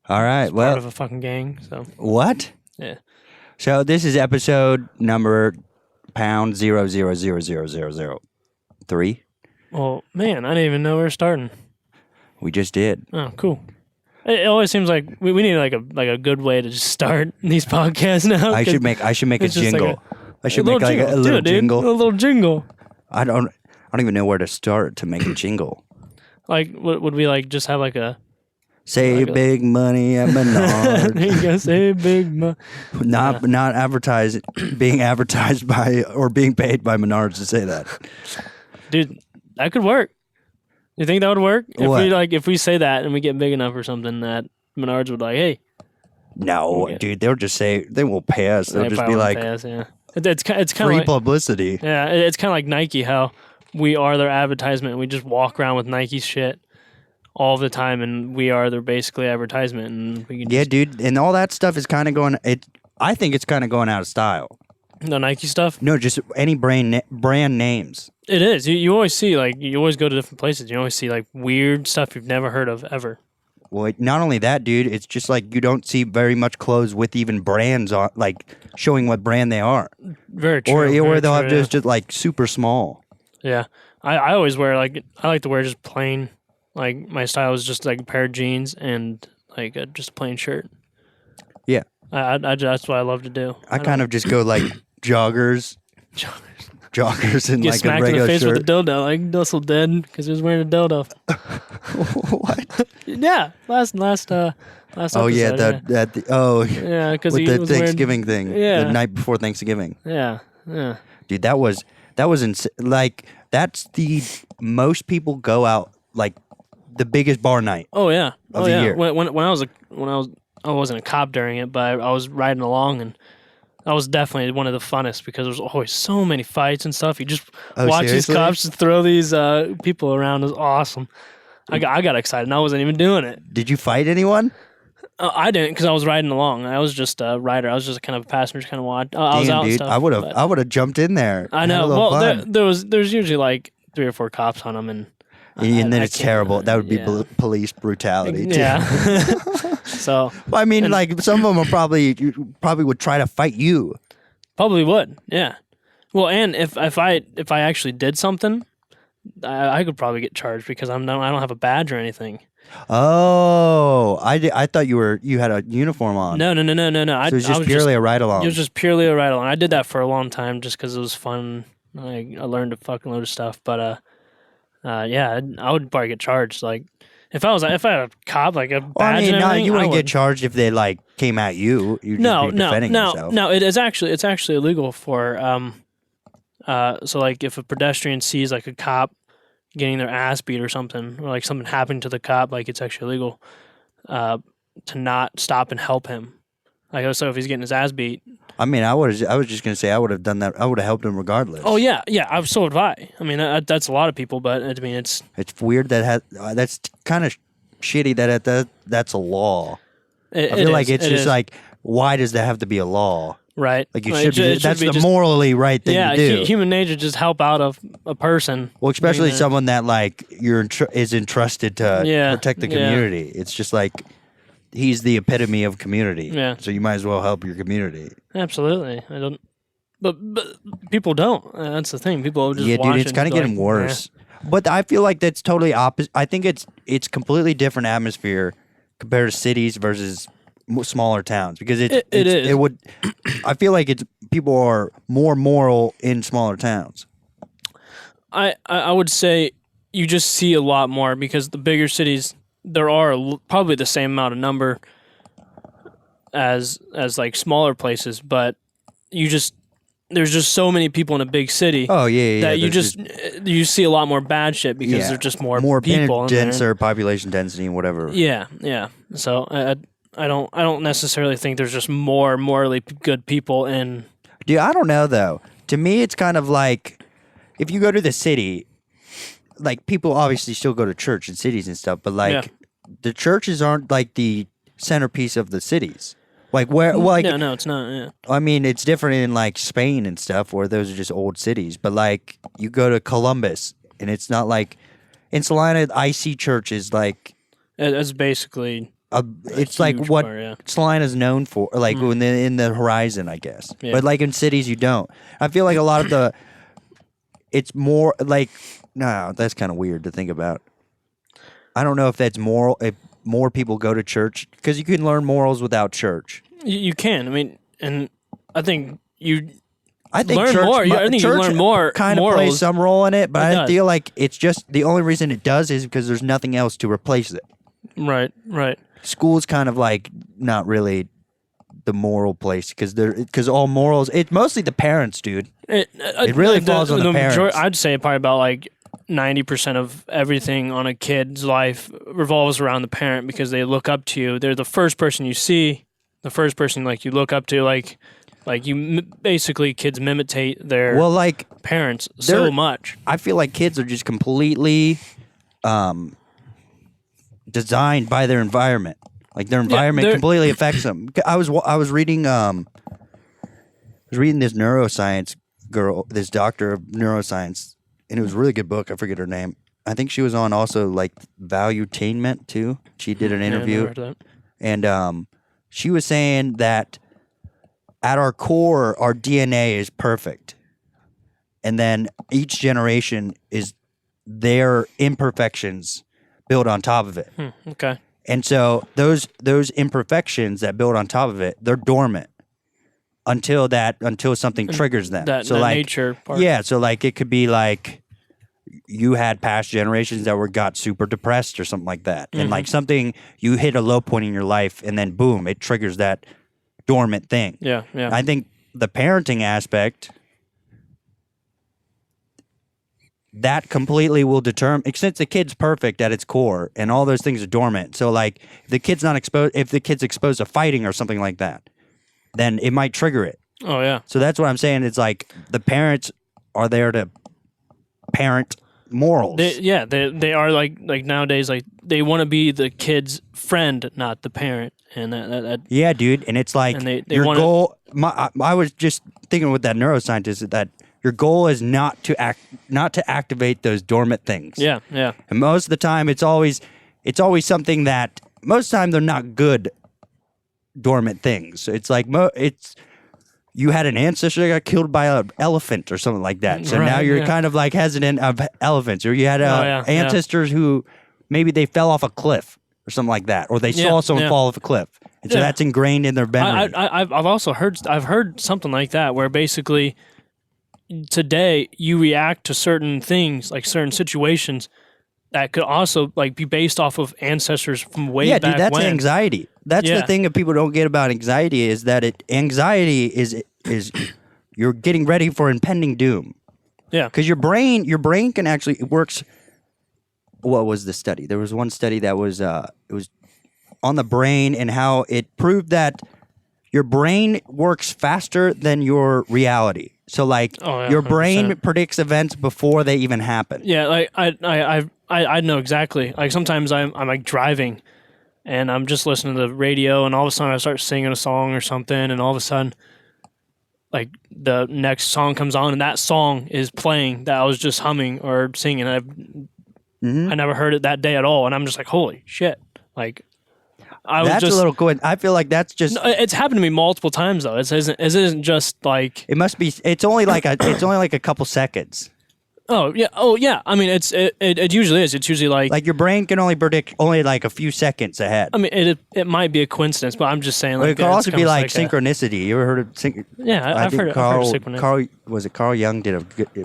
All right. Well, part of a fucking gang. So what? yeah. So this is episode number pound 0000003. Well, man, I didn't even know we were starting. We just did. Oh, cool. It always seems like we need like a good way to just start these podcasts now. I should make a jingle. I should make like a little jingle. A little jingle. I don't even know where to start to make a jingle. Like, would we like just have like a Save big money at Menards. there you go, save big money. Not being advertised by or being paid by Menards to say that. Dude, that could work. You think that would work? What? If we say that and we get big enough or something that Menards would like, hey. No, dude, they'll just say they won't pay us. They'll just be like, pay us, yeah. It's kind of free like, publicity. Yeah, it's kind of like Nike, how we are their advertisement and we just walk around with Nike shit all the time, and we are their basically advertisement. And we can dude, and all that stuff is kind of going. I think it's kind of going out of style. The Nike stuff? No, just any brand names. It is. You always see, like, you always go to different places. You always see, like, weird stuff you've never heard of ever. Well, not only that, dude, it's just like you don't see very much clothes with even brands on, like showing what brand they are. Very true. Or they'll have just like super small. Yeah. I always wear, like, I like to wear just plain, like, my style is just, like, a pair of jeans and, like, just a plain shirt. Yeah. That's what I love to do. I kind of just go, like, joggers and, Get like, smacked a regular in the face shirt. with a dildo, like, Dussel dead because he was wearing a dildo. What? Yeah. Last episode. Oh, yeah. Yeah, because with he the was Thanksgiving thing. Yeah. The night before Thanksgiving. Yeah. Dude, that was like, that's the most people go out, like, the biggest bar night. Oh yeah. Of the year. When I wasn't a cop during it, but I was riding along, and that was definitely one of the funnest because there's always so many fights and stuff. You just watch seriously? these cops just throw these people around. It was awesome. I got excited, and I wasn't even doing it. Did you fight anyone? I didn't because I was riding along. I was just a rider. I was just kind of a passenger, kind of watch. I was Damn, out and dude, stuff, I would have jumped in there. I and had know. a little Well, fun. there's usually like 3 or 4 cops on them, and then it's can't- terrible. That would be yeah. police brutality too. Yeah. So Well, I mean, like some of them probably would try to fight you. probably would. Yeah. Well, and if I actually did something, I could probably get charged because I don't have a badge or anything. Oh, I thought you had a uniform on. No. So it was just purely a ride along. It was just purely a ride along. I did that for a long time just because it was fun. I learned a fucking load of stuff, but yeah, I would probably get charged. Like if I had a cop, like a badge. Well, I mean, and no, everything, you I wouldn't would. get charged if they like came at you. You'd just be defending yourself. No. It's actually illegal for so like if a pedestrian sees like a cop getting their ass beat or something, or like something happening to the cop, like it's actually illegal to not stop and help him. Like so, if he's getting his ass beat. I mean, I was just gonna say I would have done that. I would have helped him regardless. Oh yeah. So would I. I mean, that's a lot of people, but I mean, it's weird that that's kind of shitty that that's a law. I feel like it's just like, why does that have to be a law? Right. Like you Right. should be. That's the morally right thing to do. Human nature just help out a person. Well, especially someone that like is entrusted to protect the community. It's just like he's the epitome of community. Yeah. So you might as well help your community. Absolutely. I don't. But people don't. That's the thing. People just Yeah, watch dude, it's kind of getting worse. Yeah. But I feel like that's totally opposite. I think it's completely different atmosphere compared to cities versus smaller towns because it is. It would. I feel like people are more moral in smaller towns. I would say you just see a lot more because the bigger cities there are probably the same amount of number as like smaller places, but there's just so many people in a big city. Oh yeah. That you see a lot more bad shit because there's just more people, denser population density and whatever. Yeah. So I don't necessarily think there's just more morally good people in. Dude, I don't know though. To me, it's kind of like if you go to the city, like people obviously still go to church in cities and stuff, but like the churches aren't like the centerpiece of the cities. Like where? Well, like, no, it's not. Yeah. I mean, it's different in like Spain and stuff, where those are just old cities. But like you go to Columbus, and it's not like in Salina. I see churches like It's basically it's like what Salina's known for, like in the horizon, I guess. Yeah. But like in cities, you don't. I feel like a lot of it's more like, no, that's kind of weird to think about. I don't know if that's moral, if more people go to church, because you can learn morals without church. You can. I mean, and I think I think learn church, more. I think church you learn more. Kind of plays some role in it, but I feel like it's just the only reason it does is because there's nothing else to replace it. Right. School's kind of like not really the moral place because all morals. It's mostly the parents, dude. It really falls on the parents. I'd say probably about like 90% of everything on a kid's life revolves around the parent because they look up to you. They're the first person you see, the first person like you look up to, like you basically kids imitate their parents so much. I feel like kids are just completely designed by their environment. Like their environment completely affects them. I was reading this neuroscience girl, this doctor of neuroscience, and it was a really good book. I forget her name. I think she was on also like Valuetainment too. She did an interview, and she was saying that at our core, our DNA is perfect, and then each generation is their imperfections built on top of it. Okay. And so those imperfections that build on top of it, they're dormant until something triggers them. That nature part. Yeah, so like it could be like you had past generations that got super depressed or something like that. And like something, you hit a low point in your life and then boom, it triggers that dormant thing. Yeah. I think the parenting aspect, that completely will determine, since the kid's perfect at its core and all those things are dormant. So like if the kid's exposed to fighting or something like that, then it might trigger it. Oh yeah. So that's what I'm saying. It's like the parents are there to parent morals. They are like nowadays, like they want to be the kid's friend, not the parent. And that yeah, dude. And it's like your goal. I was just thinking with that neuroscientist that your goal is not to activate those dormant things. Yeah. And most of the time, it's always something that most of the time they're not good dormant things. So it's like you had an ancestor that got killed by an elephant or something like that. So now you're kind of like hesitant of elephants, or you had ancestors who maybe they fell off a cliff or something like that, or they saw someone fall off a cliff, and so that's ingrained in their memory. I've also heard something like that where basically today you react to certain things, like certain situations, that could also like be based off of ancestors from way back when. Yeah, dude, that's anxiety. That's the thing that people don't get about anxiety is that anxiety is you're getting ready for impending doom. Yeah, because your brain can actually works. What was the study? There was one study that was it was on the brain and how it proved that your brain works faster than your reality. So like your brain 100%. Predicts events before they even happen. Yeah, like I know exactly. Like sometimes I'm like driving and I'm just listening to the radio and all of a sudden I start singing a song or something and all of a sudden like the next song comes on and that song is playing that I was just humming or singing. I never heard it that day at all and I'm just like, holy shit. Like that's a little cool. I feel like that's just. No, it's happened to me multiple times though. It isn't just like. It must be. It's only like a couple seconds. Oh yeah. I mean, it usually is. It's usually like your brain can only predict only like a few seconds ahead. I mean, it might be a coincidence, but I'm just saying. Like, it could also be like synchronicity. You ever heard of Yeah, I've heard synchronicity. Carl Jung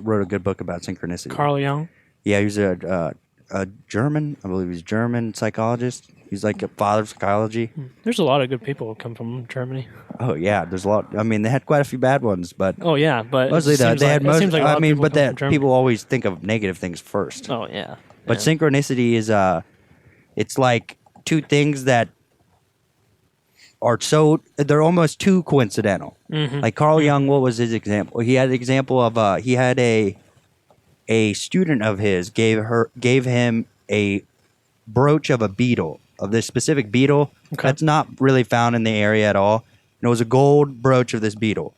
wrote a good book about synchronicity. Carl Jung. Yeah, he was a German. I believe he's a German psychologist. He's like a father of psychology. There's a lot of good people who come from Germany. Oh yeah, there's a lot. I mean, they had quite a few bad ones, but mostly they had most. I mean, but that people always think of negative things first. Oh yeah. But synchronicity is it's like two things that are they're almost too coincidental. Mm-hmm. Like Carl Jung, what was his example? He had an example of he had a student of his gave him a brooch of a beetle. Of this specific beetle that's not really found in the area at all. And it was a gold brooch of this beetle.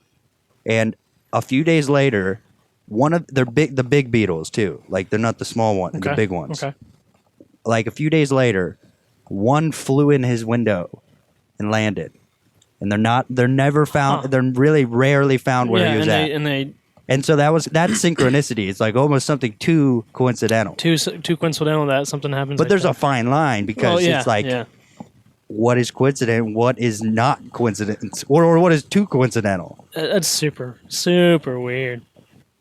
And a few days later, the big beetles too. Like they're not the small one, the big ones. Okay. Like a few days later, one flew in his window and landed. And they're never found. They're really rarely found where he was at. And so that's synchronicity. It's like almost something too coincidental. Too coincidental that something happens. But there's a fine line because it's like, what is coincident? What is not coincidence? Or what is too coincidental? That's super, super weird.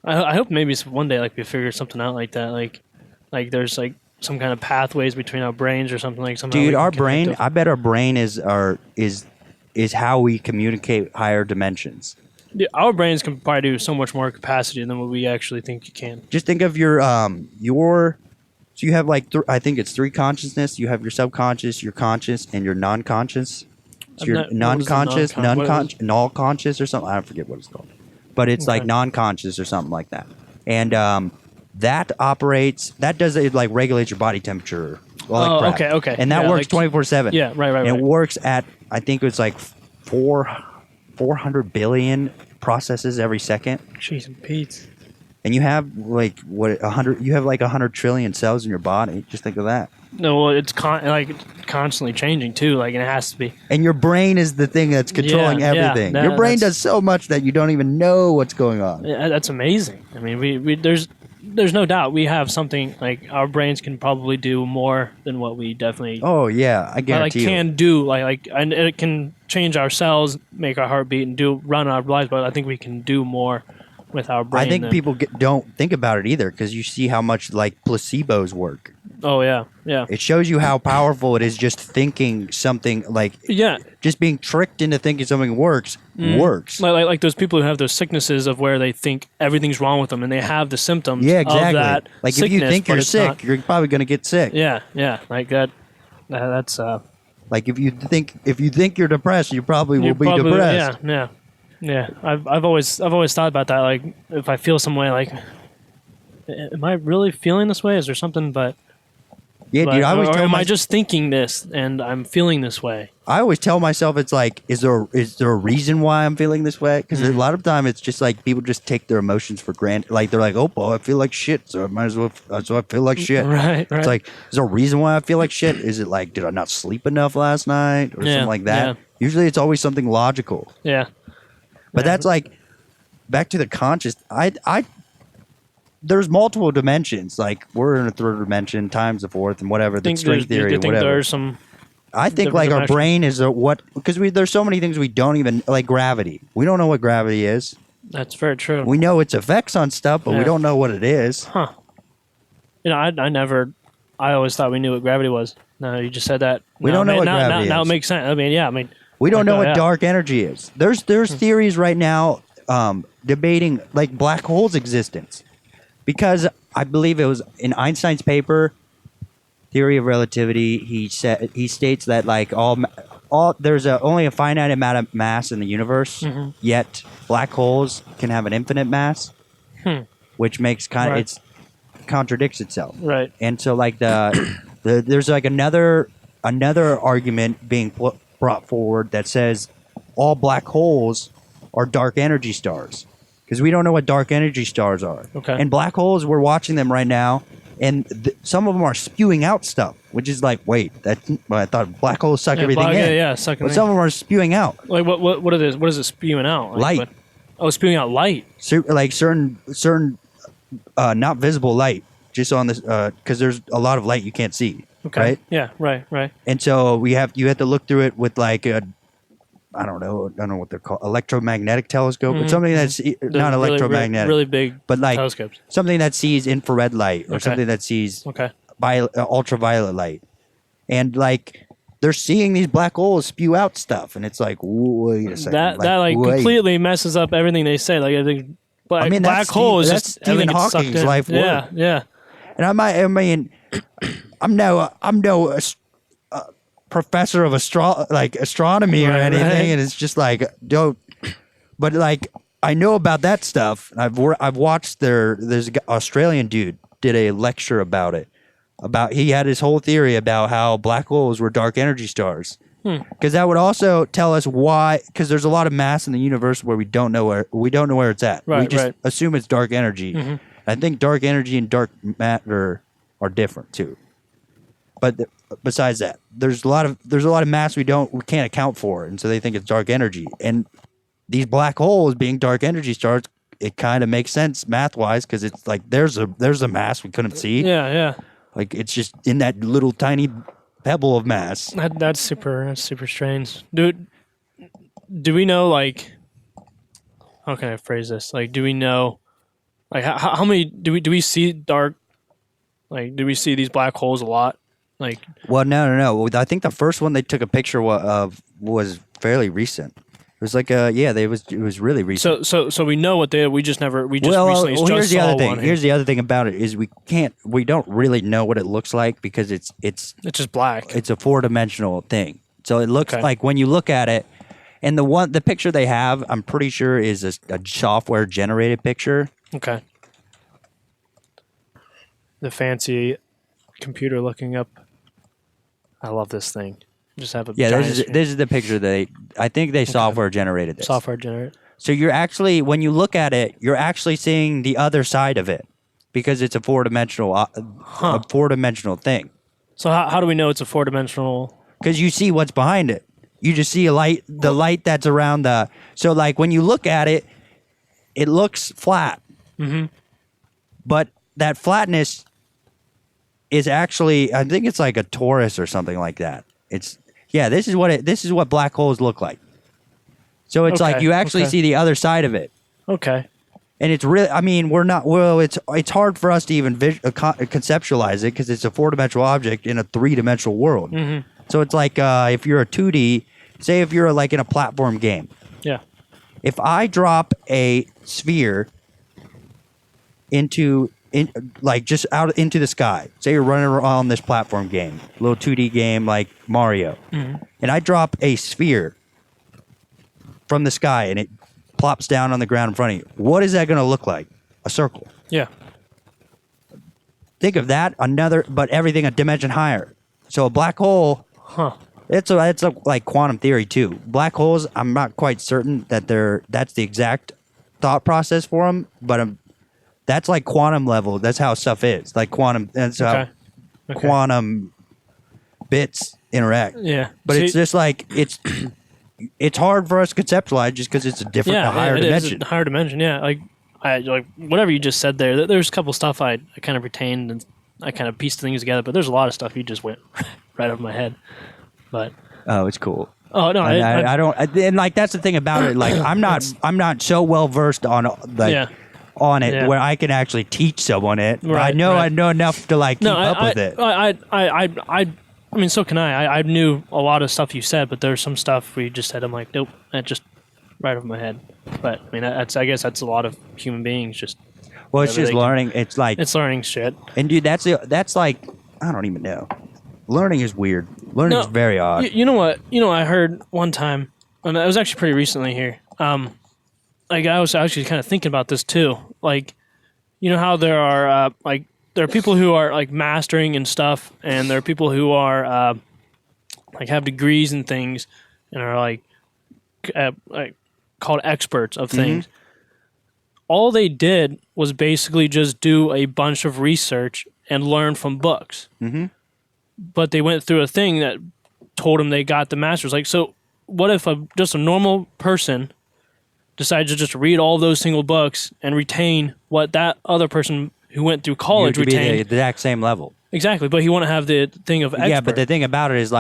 I hope maybe one day like we figure something out like that. Like there's like some kind of pathways between our brains or something like something. Dude, our brain. I bet our brain is how we communicate higher dimensions. Yeah, our brains can probably do so much more capacity than what we actually think you can. Just think of your so you have like I think it's 3 consciousness. You have your subconscious, your conscious, and your non-conscious. So your non-conscious, null-conscious or something. I forget what it's called, but it's like non-conscious or something like that. And that does it like regulates your body temperature. Okay. And that works 24/7. Yeah, right. And it works at I think it's like 400 billion processes every second. Jeez and Pete. And you have like 100. You have like 100 trillion cells in your body. Just think of that. No, well, it's constantly changing too. Like, and it has to be. And your brain is the thing that's controlling everything. Your brain does so much that you don't even know what's going on. Yeah, that's amazing. I mean, there's no doubt we have something like our brains can probably do more than what we definitely. Oh yeah, I guarantee you. Can do and it can change our cells, make our heart beat, and run our lives. But I think we can do more with our brain. I think people don't think about it either because you see how much like placebos work. Oh yeah. It shows you how powerful it is just thinking something like just being tricked into thinking something works. Like those people who have those sicknesses of where they think everything's wrong with them and they have the symptoms. Yeah, exactly. Of that like sickness, if you think you're sick, you're probably going to get sick. Yeah, like that. That's like if you think you're depressed, you probably will be depressed. Yeah. I've always thought about that. Like if I feel some way, like, am I really feeling this way? Is there something? But yeah, dude. Am I just thinking this and I'm feeling this way? I always tell myself it's like, is there a reason why I'm feeling this way? Because a lot of time it's just like people just take their emotions for granted. Like they're like, oh, I feel like shit, so I might as well. So I feel like shit. Right. It's like, is there a reason why I feel like shit? Is it like, did I not sleep enough last night or something like that? Yeah. Usually it's always something logical. Yeah. But that's like back to the conscious. There's multiple dimensions. Like we're in a third dimension times the fourth and whatever. The string theory. Whatever. I think like our brain is because there's so many things we don't even like gravity. We don't know what gravity is. That's very true. We know its effects on stuff, but we don't know what it is. Huh. I always thought we knew what gravity was. No, you just said that. We don't know what gravity is. Now it makes sense. I mean, we don't know what dark energy is. There's theories right now debating like black holes' existence. Because I believe it was in Einstein's paper, Theory of Relativity, he states that like all there's only a finite amount of mass in the universe, yet black holes can have an infinite mass, which makes it contradicts itself. Right. And so like there's like another argument being brought forward that says all black holes are dark energy stars. Because we don't know what dark energy stars are. Okay. And black holes, we're watching them right now, and some of them are spewing out stuff, which is like, wait, I thought black holes suck everything in. Yeah, sucking but some of them are spewing out. Like what it is? What is it spewing out? Like, light. Spewing out light. Like certain not visible light, just on this, because there's a lot of light you can't see. Okay. Right? Yeah. Right. And so you have to look through it with like a. I don't know what they're called, electromagnetic telescope, but something that's not electromagnetic, really big, but like telescopes. Something that sees infrared light or something that sees ultraviolet light, and like they're seeing these black holes spew out stuff, and it's like, wait a second, that completely messes up everything they say. Like I think, black holes. That's Stephen Hawking's life work. Yeah. And I'm no professor of astronomy or anything, and it's just like don't. But like I know about that stuff. I've watched there's an Australian dude did a lecture about it. He had his whole theory about how black holes were dark energy stars. Because that would also tell us why. Because there's a lot of mass in the universe where we don't know where it's at. Right, we just assume it's dark energy. I think dark energy and dark matter are different too. But besides that, there's a lot of mass we can't account for, and so they think it's dark energy. And these black holes being dark energy stars, it kind of makes sense math wise because it's like there's a mass we couldn't see. Yeah. Like it's just in that little tiny pebble of mass. That's super strange. Do we know, like, how can I phrase this? Like, do we know, like, how many do we see dark? Like, do we see these black holes a lot? Like, well, no. I think the first one they took a picture of was fairly recent. It was like it was really recent. So we know what we just recently here's the other thing. Here. Here's the other thing about it is we don't really know what it looks like because it's just black. It's a 4-dimensional thing. So it looks like when you look at it, and the picture they have, I'm pretty sure is a software generated picture. Okay. The fancy computer looking up. I love this thing. Just have a this is the picture I think they software generated this. Software generated. So you're actually, when you look at it, you're actually seeing the other side of it because it's a 4-dimensional thing. So how do we know it's a 4-dimensional? Because you see what's behind it. You just see the light that's around so like when you look at it, it looks flat. Mm-hmm. But that flatness is actually, I think it's like a torus or something like that. This is what black holes look like. So it's like you actually see the other side of it. Okay. And it's really, it's hard for us to even conceptualize it because it's a 4-dimensional object in a 3-dimensional world. Mm-hmm. So it's like if you're a 2D, say if you're like in a platform game. Yeah. If I drop a sphere just out into the sky. Say you're running around this platform game, little 2D game like Mario, and I drop a sphere from the sky and it plops down on the ground in front of you. What is that going to look like? A circle. Yeah. Think of that, but everything a dimension higher. So a black hole. Huh. It's like quantum theory too. Black holes, I'm not quite certain that that's the exact thought process for them, but that's like quantum level. That's how stuff is. Like quantum. That's how quantum bits interact. Yeah. But it's just like it's hard for us to conceptualize just because it's a higher dimension. It's a higher dimension. Yeah. Like whatever you just said there. There's a couple stuff I kind of retained and I kind of pieced things together. But there's a lot of stuff you just went right over my head. But it's cool. Oh no, I don't. And like that's the thing about it. Like I'm not so well versed on on it where I can actually teach someone it. Right, I know enough to keep up with it. I mean, so can I. I knew a lot of stuff you said, but there's some stuff where you just said, I'm like, nope, that just right over my head. But I mean, I guess that's a lot of human beings just. Well, it's just learning. It's learning shit. And dude, that's like I don't even know. Learning is weird. Learning is very odd. You know what? I heard one time, and it was actually pretty recently here. Like I was actually kind of thinking about this too. Like, you know how there are there are people who are like mastering and stuff, and there are people who are like have degrees and things, and are like called experts of things. Mm-hmm. All they did was basically just do a bunch of research and learn from books. Mm-hmm. But they went through a thing that told them they got the master's. Like, so what if just a normal person decides to just read all those single books and retain what that other person who went through college retained? Be the exact same level. Exactly, but he want to have the thing of expert. Yeah, but the thing about it is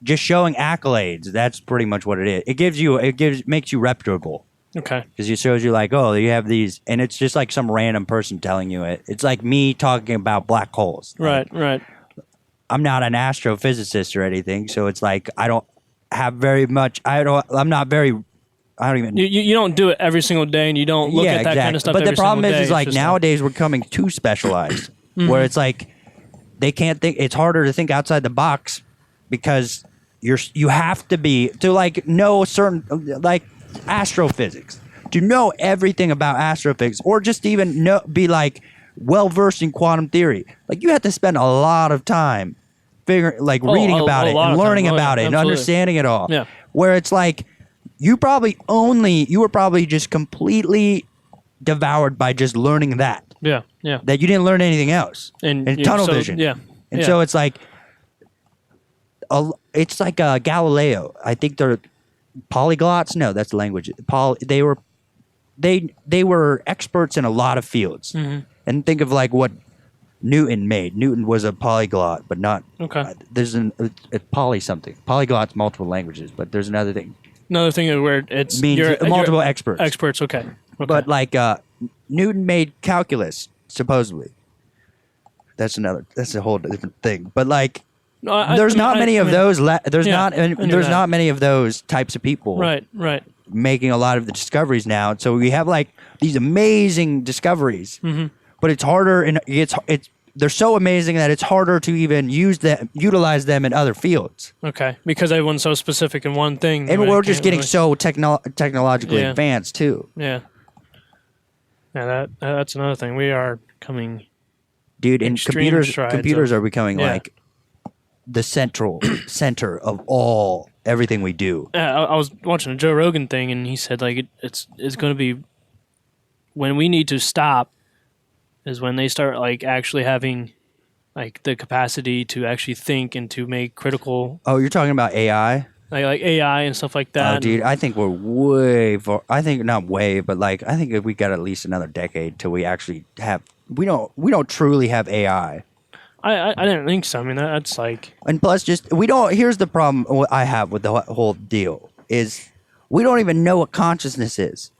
just showing accolades. That's pretty much what it is. Makes you reputable. Okay. Because it shows you you have these, and it's just like some random person telling you it. It's like me talking about black holes. Right. I'm not an astrophysicist or anything, so it's like I don't have very much. I don't even. You don't do it every single day, and you don't look at that kind of stuff. But the problem is like nowadays we're becoming too specialized, where it's like they can't think. It's harder to think outside the box because you have to know certain astrophysics, to know everything about astrophysics, or just even be well versed in quantum theory. Like you have to spend a lot of time reading about it and learning about it and understanding it all. Yeah. Where it's like you were probably just completely devoured by just learning that. Yeah, yeah. That you didn't learn anything else. And tunnel vision. Yeah. And so it's like Galileo. I think they're polyglots. No, that's the language. They were experts in a lot of fields. Mm-hmm. And think of like what Newton made. Newton was a polyglot, but not. Okay. There's something. Polyglot's multiple languages, but there's another thing. Another thing is where it's means multiple experts. Experts, okay. But like Newton made calculus, supposedly. That's a whole different thing. But like, there's not many of those. There's not many of those types of people. Right. Making a lot of the discoveries now. So we have like these amazing discoveries, but it's harder, and they're so amazing that it's harder to even utilize them in other fields. Okay, because everyone's so specific in one thing, and we're just getting so technologically advanced too. Yeah. Yeah, that's another thing. We are coming. Dude, and computers are becoming like the center of everything we do. I was watching a Joe Rogan thing, and he said like it's going to be when we need to stop is when they start like actually having like the capacity to actually think and to make critical. Oh, you're talking about AI? Like AI and stuff like that. Oh, dude, I think we're way far. I think not way, but like I think if we got at least another decade till we actually have. We don't truly have AI. I didn't think so. I mean, that's like... And plus, here's the problem I have with the whole deal, is we don't even know what consciousness is.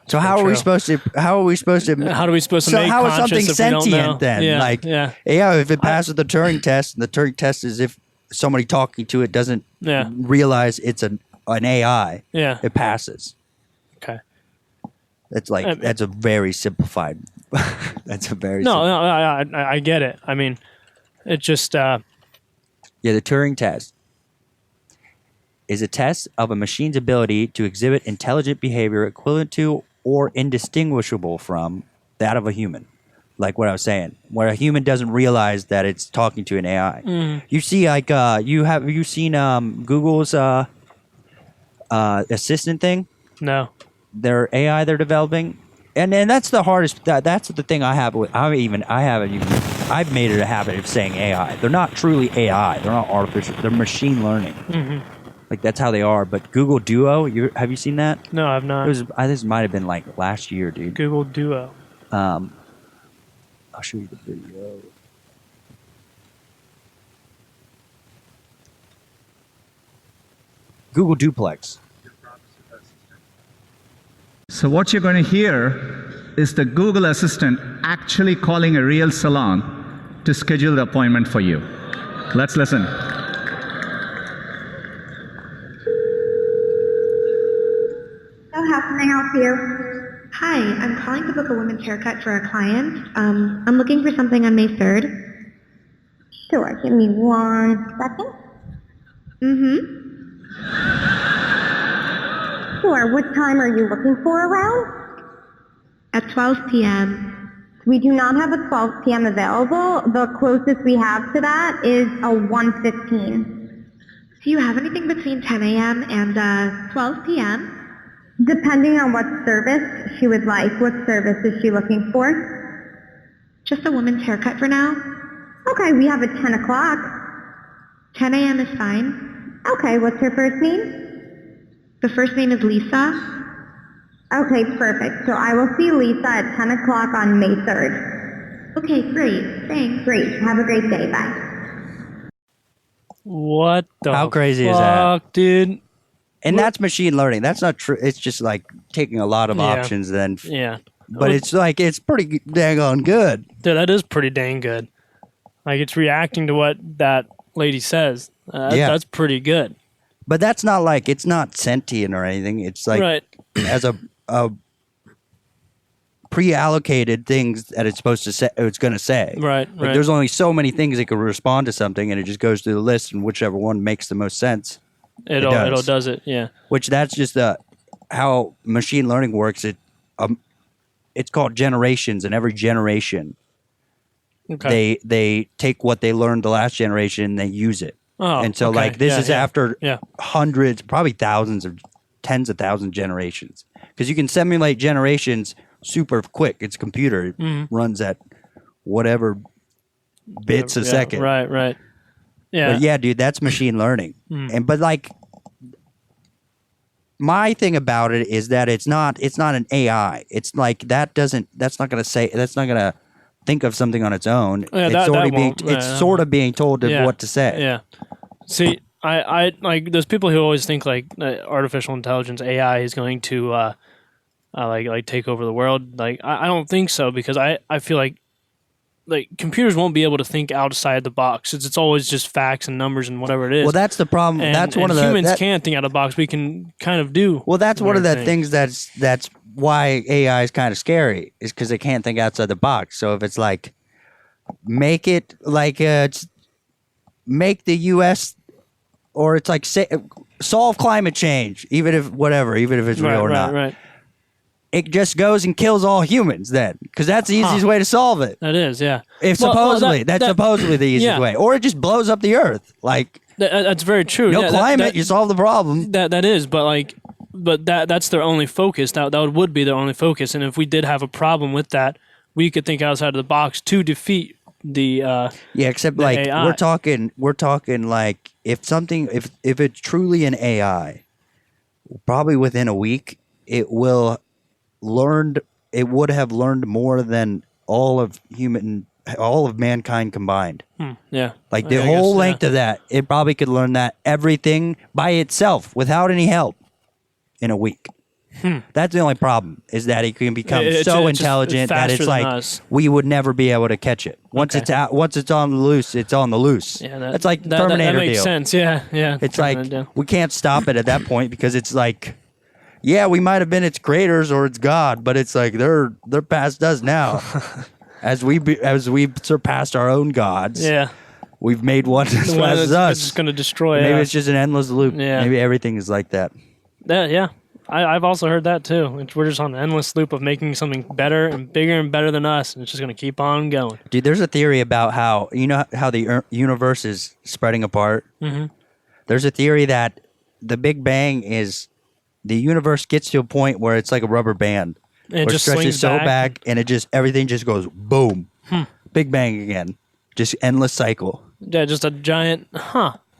So how are we supposed to make how is something sentient then? Yeah. If it passes the Turing test, and the Turing test is if somebody talking to it doesn't realize it's an AI, it passes. Okay. That's a very simplified... I get it. I mean, it just... the Turing test is a test of a machine's ability to exhibit intelligent behavior equivalent to or indistinguishable from that of a human. Like what I was saying, where a human doesn't realize that it's talking to an AI. You see, like, have you seen Google's assistant thing? No. Their AI they're developing. And that's the hardest. That's the thing I have with. I've made it a habit of saying AI. They're not truly AI. They're not artificial. They're machine learning. Mm-hmm. Like that's how they are. But Google Duo, have you seen that? No, I've not. This might have been like last year, dude. Google Duo. I'll show you the video. Google Duplex. So what you're going to hear is the Google Assistant actually calling a real salon to schedule the appointment for you. Let's listen. So how can I help you? Hi, I'm calling to book a women's haircut for a client. I'm looking for something on May 3rd. Sure, give me 1 second. Sure, what time are you looking for around? At 12 p.m. We do not have a 12 p.m. available. The closest we have to that is a 1:15. Do you have anything between 10 a.m. and 12 p.m.? Depending on what service she would like. What service is she looking for? Just a woman's haircut for now. Okay, we have a 10 o'clock. 10 a.m. is fine. Okay, what's her first name? The first name is Lisa. Okay, perfect. So I will see Lisa at 10 o'clock on May 3rd. Okay, great. Thanks. Great. Have a great day. Bye. What the How crazy is that? Dude? And that's machine learning. That's not true. It's just like taking a lot of options then. Yeah. But it's pretty dang on good. Dude, that is pretty dang good. Like it's reacting to what that lady says. That's pretty good. But that's not like, it's not sentient or anything. It's like as a pre-allocated things that it's supposed to say, it's going to say. Right. There's only so many things that can respond to something, and it just goes through the list, and whichever one makes the most sense, it does it. Yeah. Which that's just how machine learning works. It's called generations, and every generation, they take what they learned the last generation and they use it. Oh, and so like this is after hundreds, probably thousands of tens of thousands of generations, because you can simulate generations super quick. It's a computer. It runs at whatever bits a second. Right. Yeah. But yeah, dude, that's machine learning. But like, my thing about it is that it's not an AI. It's like that's not going to think of something on its own. It's sort of being told what to say. Yeah. See, I like those people who always think like artificial intelligence AI is going to like take over the world. Like I don't think so, because I feel like computers won't be able to think outside the box. It's always just facts and numbers and whatever it is. Well, that's the problem. That's one of the humans can't think out of the box. We can kind of do. Well, that's one of the things that's why AI is kind of scary, is because they can't think outside the box. So if it's like make it like make the U.S. or it's like solve climate change, even if it's real or not. Right. It just goes and kills all humans then, because that's the easiest way to solve it. That is, yeah. That's supposedly the easiest way. Or it just blows up the earth. Like that's very true. No climate, you solve the problem. That is, but that's their only focus. That would be their only focus. And if we did have a problem with that, we could think outside of the box to defeat the except the like AI. we're talking like if it's truly an AI, probably within a week it would have learned more than all of mankind combined. Yeah. Like the whole length of that, it probably could learn that everything by itself without any help in a week. That's the only problem, is that it can become so intelligent that it's like we would never be able to catch it. Once it's on the loose, it's on the loose. Yeah, that's like Terminator that makes deal. sense. Yeah. It's like we can't stop it at that point, because it's like, yeah, we might have been its creators or its God, but it's like they're past us now. As we surpassed our own gods. Yeah. We've made one as fast as us. It's just going to destroy. Maybe it's just an endless loop. Yeah. Maybe everything is like that. Yeah. I've also heard that too. We're just on an endless loop of making something better and bigger and better than us, and it's just going to keep on going. Dude, there's a theory about how the universe is spreading apart. Mm-hmm. There's a theory that the Big Bang is the universe gets to a point where it's like a rubber band. And it just stretches swings back, and everything just goes boom, Big Bang again, just endless cycle. Yeah, just a giant,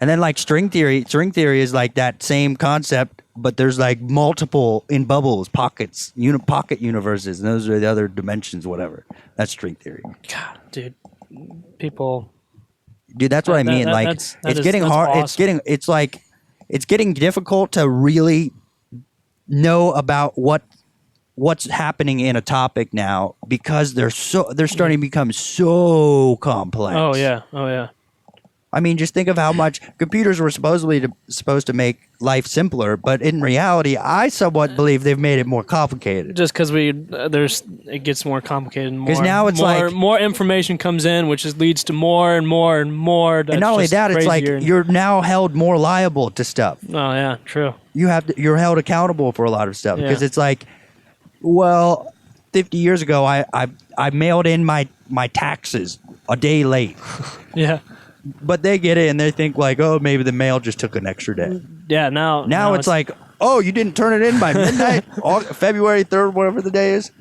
And then like string theory is like that same concept, but there's like multiple in bubbles, pockets, pocket universes, and those are the other dimensions, whatever. That's string theory. God, dude, people. Dude, that's what I mean. It's getting hard. Awesome. It's getting difficult to really know about what's happening in a topic now, because they're starting to become so complex. Oh yeah. I mean, just think of how much computers were supposed to make life simpler, but in reality, I somewhat believe they've made it more complicated. Just because it gets more complicated, and because now it's more information comes in, which leads to more and more and more. And not only that, it's like you're now held more liable to stuff. Oh yeah, true. You're held accountable for a lot of stuff, because it's like, well, 50 years ago, I mailed in my taxes a day late. Yeah. But they get it and they think like, oh, maybe the mail just took an extra day. Yeah, now it's like, oh, you didn't turn it in by midnight, February 3rd, whatever the day is.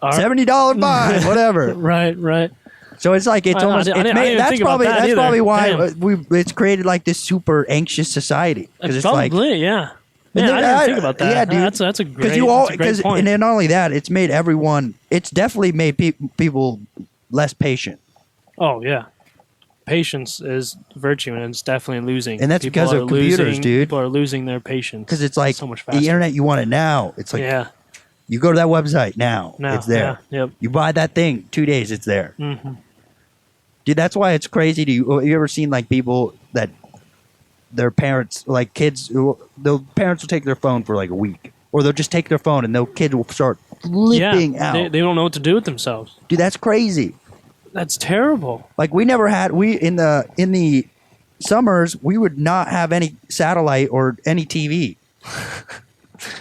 $70 fine, whatever. Right. So it's like that's probably why it's created like this super anxious society. It's probably, yeah. Man, I didn't think about that. Yeah, dude. That's a great point. And then not only that, it's definitely made people less patient. Oh, yeah. Patience is virtue, and it's definitely losing. And that's because of computers, dude. People are losing their patience. Because it's like so much faster. The internet, you want it now. It's like, you go to that website now, it's there. Yeah, yep. You buy that thing, 2 days, it's there. Mm-hmm. Dude, that's why it's crazy. You ever seen like people that their parents, like kids, the parents will take their phone for like a week, or they'll just take their phone and their kid will start flipping out. They don't know what to do with themselves. Dude, that's crazy. That's terrible. Like in the summers, we would not have any satellite or any TV.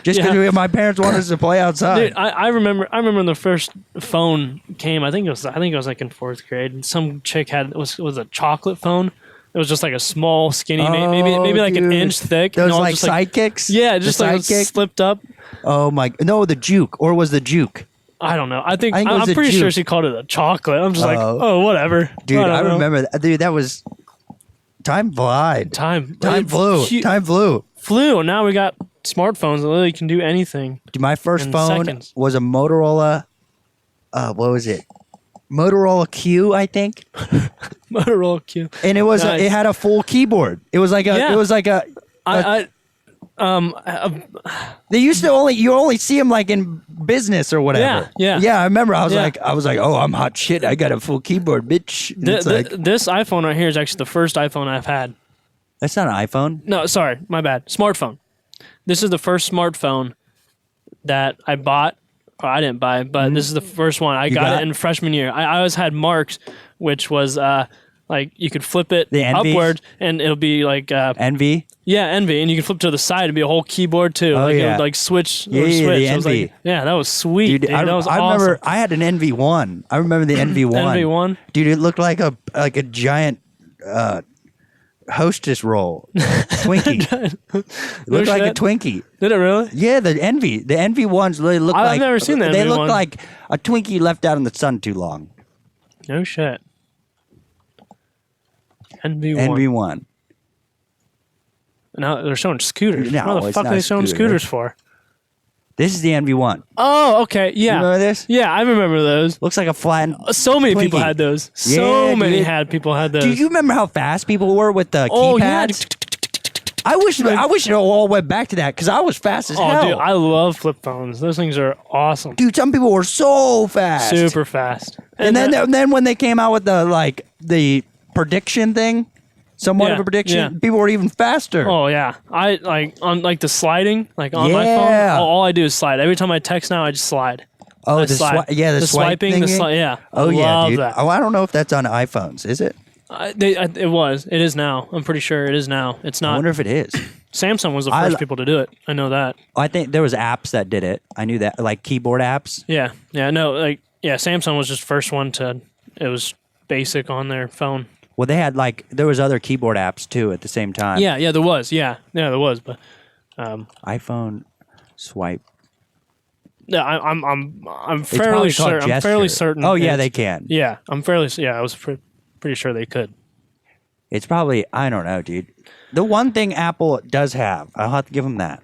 Just because my parents wanted us to play outside. Dude, I remember when the first phone came. I think it was like in 4th grade. And some chick was a chocolate phone It was just like a small, skinny, maybe like an inch thick. Those all like just sidekicks? Yeah, just The like sidekick? slipped up. Oh my! No, the juke, or was the juke? I don't know. think it was I'm a pretty sure juke. she called it a chocolate. I'm just like, Oh. oh, whatever. Dude, I don't know. remember that. Dude, that was time flew. Time Time flew. Flew. And now we got smartphones that literally can do anything. Dude, my first In phone seconds. was a Motorola. What was it? Motorola Q, I think. Motorola Q. And it was Nice. it had a full keyboard. It was like a. Yeah. It was like a. They used to only see them like in business or whatever. Yeah. I remember. I was Yeah. like, oh, I'm hot shit. I got a full keyboard, bitch. And it's like This iPhone right here is actually the first iPhone I've had. that's not an iPhone. No, sorry, my bad. Smartphone. This is the first smartphone that I bought. Or I didn't buy, but this is the first one. I got got it in freshman year. I always had Marks, which was like you could flip it The Envy? upward and it'll be like Envy. Envy, and you can flip to the side and be a whole keyboard too. Oh, like it yeah. would like switch. Yeah, it would yeah, switch. the I was Envy. like, yeah, that was sweet. Dude, that was I awesome. remember I had an NV1. I remember the NV1. NV1? Dude, it looked like a giant hostess roll. Twinkie. It looked like a shit. Twinkie. Did it really? Yeah, the NV1s really look I've like never seen the They look NV1. like a Twinkie left out in the sun too long. No shit. NV1. NV1. Now they're showing scooters. No, what the it's fuck not are a they showing scooter. scooters for? This is the NV1. Oh, okay. Yeah. You remember this? Yeah, I remember those. Looks like a flattened. So many people Twinkie. had those. Yeah, So many dude. people had those. Do you remember how fast people were with the Oh, yeah. keypads? I wish it all went back to that because I was fast as Oh, hell. dude, I love flip phones. Those things are awesome. Dude, some people were so fast. Super fast. And then when they came out with the prediction thing, somewhat Yeah, of a prediction, yeah. people were even faster. Oh yeah, I like on like the sliding, like on my Yeah. phone. All I do is slide. Every time I text now, I just slide. Oh, I the slide. the swipe swiping, thingy? yeah. Oh I yeah, love dude. that. Oh, I don't know if that's on iPhones. Is it? It is now. I'm pretty sure it is now. It's I not. wonder if it is. Samsung was the first people to do it. I know that. I think there was apps that did it. I knew that, like keyboard apps. Yeah, no, Samsung was just first one to. It was basic on their phone. Well, they had there was other keyboard apps too at the same time. Yeah, there was. Yeah, there was. But iPhone swipe. yeah, I'm It's fairly probably called certain. I'm fairly gesture. certain. Oh yeah, it's- they can. Yeah, I'm fairly. Yeah, I was pretty sure they could. It's probably, I don't know, dude. The one thing Apple does have, I'll have to give them that,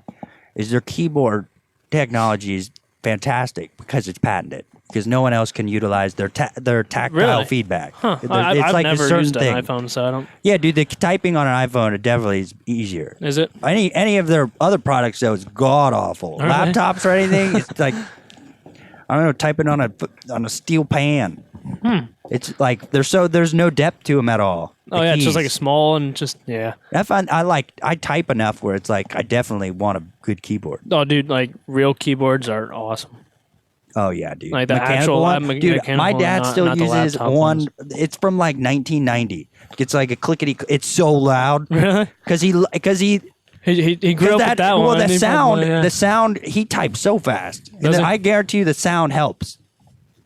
is their keyboard technology is fantastic because it's patented. Because no one else can utilize their tactile Really? feedback. Huh. It's I've like a never certain used thing. an iPhone, so I don't. Yeah, dude, the typing on an iPhone it definitely is easier. Is it? Any of their other products though is god awful. Really? Laptops or anything, it's like I don't know, typing on a steel pan. It's like there's no depth to them at all. Oh yeah, it's just like a small and just yeah. I type enough where it's like I definitely want a good keyboard. Oh dude, like real keyboards are awesome. Oh yeah, dude. Like the Mechanical actual one? Dude, mechanical my one, dad not- still not the uses laptop one. ones. It's from like 1990. It's like a clickety. It's so loud Really? because he He grew up with that one. well and the he sound probably, yeah. the sound he types so fast. And Does he? I guarantee you the sound helps.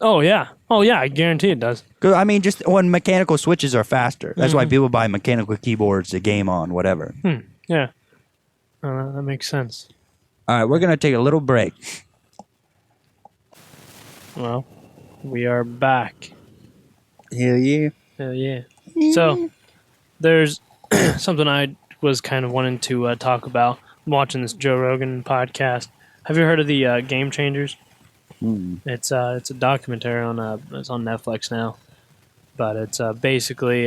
Oh yeah, I guarantee it does. 'Cause, I mean, just when mechanical switches are faster. That's Mm-hmm. why people buy mechanical keyboards to game on, whatever. Yeah, that makes sense. All right, we're gonna take a little break. Well, we are back. Hell yeah. Hell yeah. So, there's something I was kind of wanting to talk about. I'm watching this Joe Rogan podcast. Have you heard of the Game Changers? It's a documentary on it's on Netflix now, but it's basically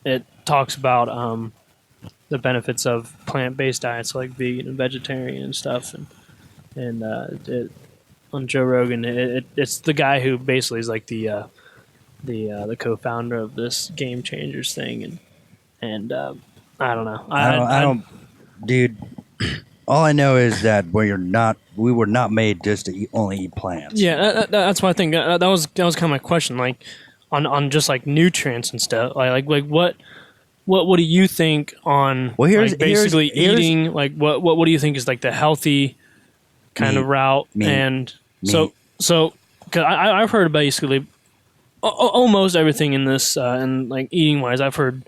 it talks about the benefits of plant-based diets like vegan and vegetarian and stuff, and on Joe Rogan it's the guy who basically is like the co-founder of this Game Changers thing, and I don't know. I don't, dude. All I know is that we were not made just to only eat plants. Yeah, that's why I think that was kind of my question, like on just like nutrients and stuff. Like what do you think on Well, basically here's- eating? Like what do you think is like the healthy kind of route? Meat. And Meat. so because I've heard basically almost everything in this and like eating wise, I've heard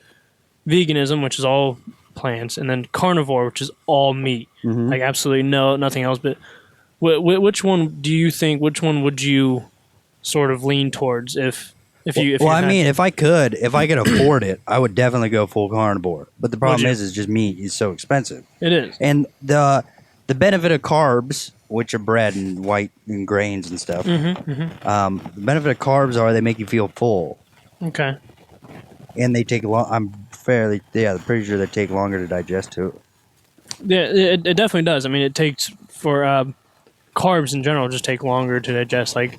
veganism, which is all plants, and then carnivore, which is all meat. Like absolutely nothing else. But which one do you think? Which one would you sort of lean towards if you? Well, I mean, if I could afford it, I would definitely go full carnivore. But the problem is just meat is so expensive. It is, and the benefit of carbs, which are bread and white and grains and stuff. The benefit of carbs are they make you feel full. Okay. And they take long. I'm pretty sure they take longer to digest too. Yeah, it definitely does. I mean, it takes for carbs in general just take longer to digest. Like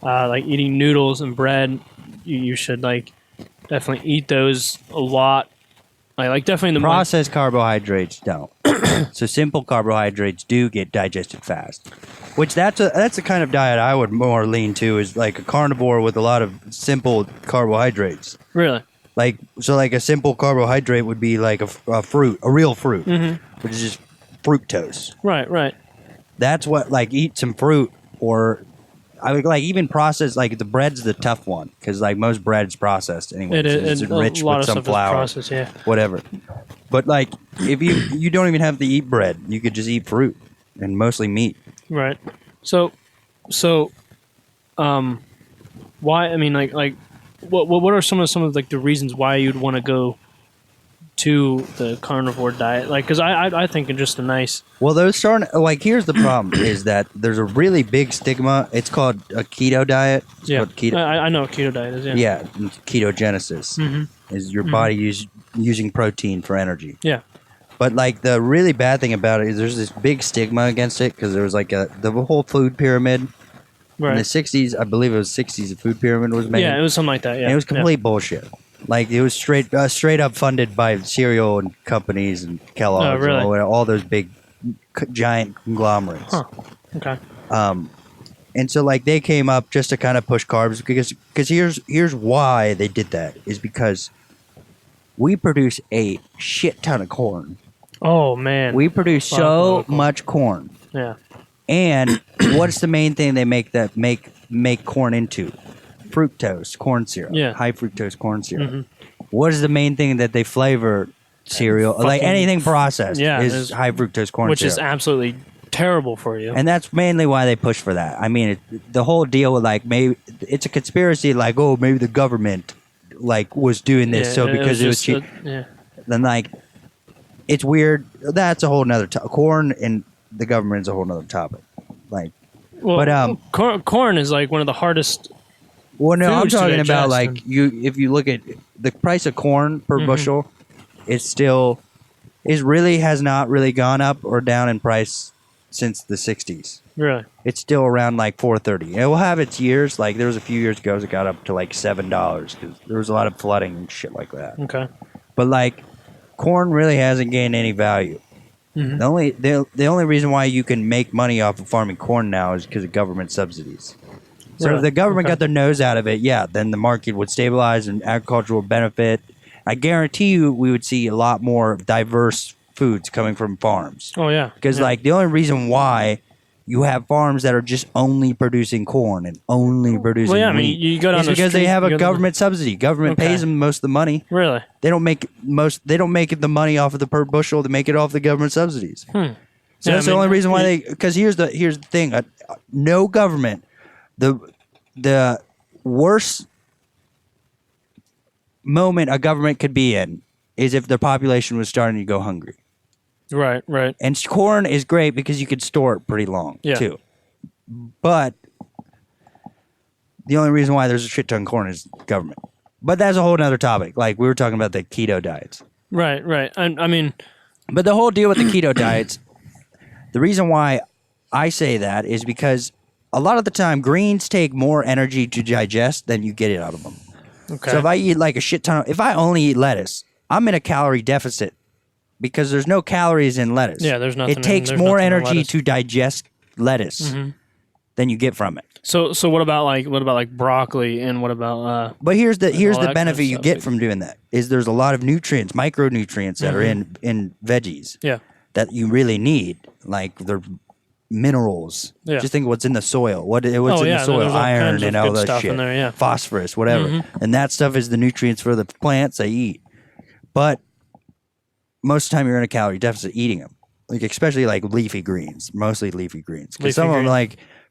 eating noodles and bread, you should like definitely eat those a lot. Like definitely the processed carbohydrates don't. So simple carbohydrates do get digested fast. Which that's a kind of diet I would more lean to, is like a carnivore with a lot of simple carbohydrates. Really? Like a simple carbohydrate would be like a fruit, a real fruit, which is just fructose. Right. That's what, like, eat some fruit, or I would like even process, like the bread's the tough one because like most bread's processed anyway. It's enriched with some flour, whatever. But like if you don't even have to eat bread, you could just eat fruit and mostly meat. Right. So, why? I mean, like, what are some of like the reasons why you'd want to go to the carnivore diet? Like, because I think it's just a nice. Well, those starting like here's the problem is that there's a really big stigma. It's called a keto diet. It's called keto. I know what keto diet is. Yeah. Yeah, ketogenesis is your body using protein for energy. Yeah. But like the really bad thing about it is there's this big stigma against it because there was like the whole food pyramid. Right. In the 60s, I believe it was 60s, the food pyramid was made. Yeah, it was something like that, yeah. And it was complete bullshit. Like, it was straight up funded by cereal and companies and Kellogg's and all those big, giant conglomerates. Huh. Okay. And so, like, they came up just to kind of push carbs because here's why they did that, is because we produce a shit ton of corn. Oh, man. We produce so much corn. Yeah. And what's the main thing they make corn into? Fructose, corn syrup. Yeah. High fructose corn syrup. What is the main thing that they flavor cereal? Like anything processed is high fructose corn syrup. Which is absolutely terrible for you. And that's mainly why they push for that. I mean, the whole deal with like maybe it's a conspiracy like, oh, maybe the government like was doing this because it was cheap. Then like it's weird. That's a whole nother corn and the government is a whole nother topic. Like, well, but corn is like one of the hardest. Well, no, I'm talking about like if you look at the price of corn per bushel, it really has not really gone up or down in price since the 60s. Really? It's still around like $4.30. It will have its years. Like there was a few years ago it got up to like $7 because there was a lot of flooding and shit like that. Okay. But like corn really hasn't gained any value. The only reason why you can make money off of farming corn now is because of government subsidies. So if the government got their nose out of it, then the market would stabilize and agriculture would benefit. I guarantee you we would see a lot more diverse foods coming from farms. Oh, yeah. Because like the only reason why you have farms that are just only producing corn and only producing wheat. I mean, you go down the because street, they have a government subsidy. Government pays them most of the money. Really? They don't make the money off of the per bushel. They make it off the government subsidies. So that's the only reason why because here's the thing. No government, the worst moment a government could be in is if their population was starting to go hungry. Right. And corn is great because you could store it pretty long, too. But the only reason why there's a shit ton of corn is government. But that's a whole other topic. Like, we were talking about the keto diets. Right. I mean... But the whole deal with the keto diets, the reason why I say that is because a lot of the time, greens take more energy to digest than you get it out of them. Okay. So if I eat like a shit ton if I only eat lettuce, I'm in a calorie deficit. Because there's no calories in lettuce. Yeah, there's nothing. It takes more energy to digest lettuce than you get from it. So what about like broccoli and what about? But here's the benefit you get from doing that is there's a lot of nutrients, micronutrients that are in veggies. Yeah. That you really need, like they're minerals. Yeah. Just think what's in the soil. What's in the soil? Iron and all that shit. In there, phosphorus, whatever. And that stuff is the nutrients for the plants they eat. but most of the time you're in a calorie deficit eating them. Like especially like leafy greens, mostly leafy greens. Because some of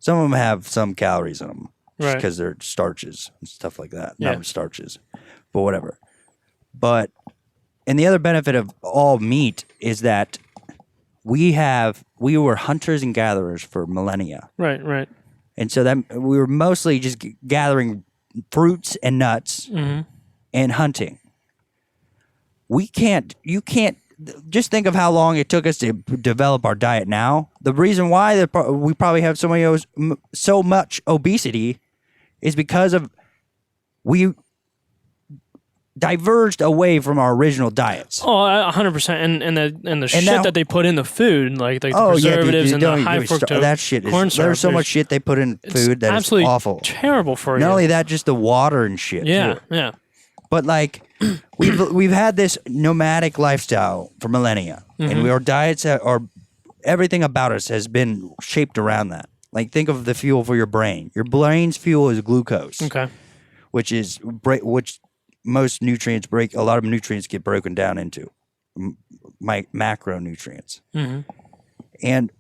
them have some calories in them, Right. because they're starches and stuff like that. Yeah. Not starches, but whatever. And the other benefit of all meat is that we were hunters and gatherers for millennia. Right. And so that we were mostly just gathering fruits and nuts and hunting. You can't just think of how long it took us to develop our diet now. The reason why we probably have so much obesity is because of we diverged away from our original diets. Oh, 100%. And the shit that they put in the food, like the preservatives and the high fructose that shit is. corn syrup, There's so much shit they put in food that is absolutely awful. Terrible for you. Not only that, just the water and shit. Yeah, too. yeah. But like we've had this nomadic lifestyle for millennia, and our diets are everything about us has been shaped around that. Like think of the fuel for your brain. Your brain's fuel is glucose. Okay. Which most nutrients a lot of nutrients get broken down into macronutrients. And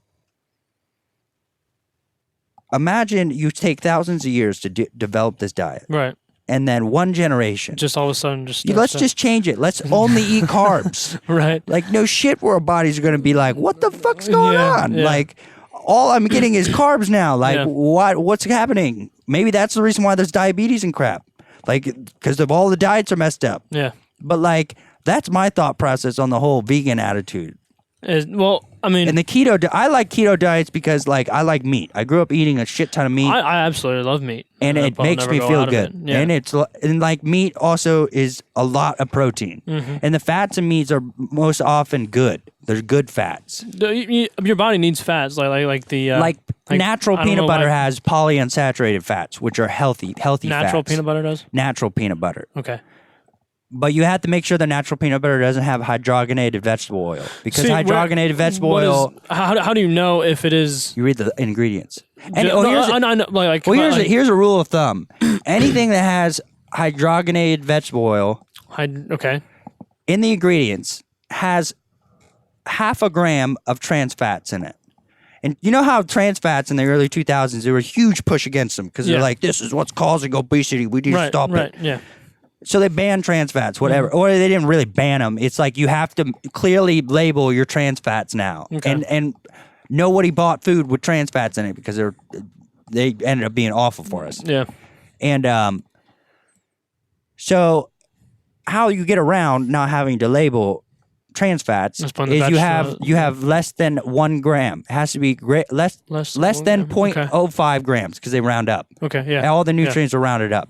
imagine you take thousands of years to develop this diet. Right. And then one generation. Just all of a sudden, let's just change it. Let's only eat carbs. Right. Like no shit where our bodies are going to be like, what the fuck's going on? Yeah. Like all I'm getting is carbs now. Like what's happening? Maybe that's the reason why there's diabetes and crap. Like, because of all the diets are messed up. Yeah. But like, that's my thought process on the whole vegan attitude. Well, I mean, and the keto, I like keto diets because like I like meat. I grew up eating a shit ton of meat. I absolutely love meat, and it makes me feel good. Yeah. And like meat also is a lot of protein, and the fats in meats are most often good. They're good fats. Your body needs fats, like natural peanut butter has polyunsaturated fats, which are healthy natural fats. Peanut butter does. Natural peanut butter. Okay. But you have to make sure the natural peanut butter doesn't have hydrogenated vegetable oil, because hydrogenated vegetable oil. How do you know if it is? You read the ingredients. And here's a rule of thumb: anything that has hydrogenated vegetable oil, in the ingredients has half a gram of trans fats in it. And you know how trans fats in the early 2000s, there was a huge push against them because they're like, this is what's causing obesity. We need to stop it. Yeah. So they banned trans fats, whatever. Or they didn't really ban them. It's like you have to clearly label your trans fats now. Okay. And nobody bought food with trans fats in it because they ended up being awful for us. Yeah. And so how you get around not having to label trans fats is you have less than 1 gram. It has to be less than 0.05 grams because they round up. Okay, yeah. All the nutrients are rounded up.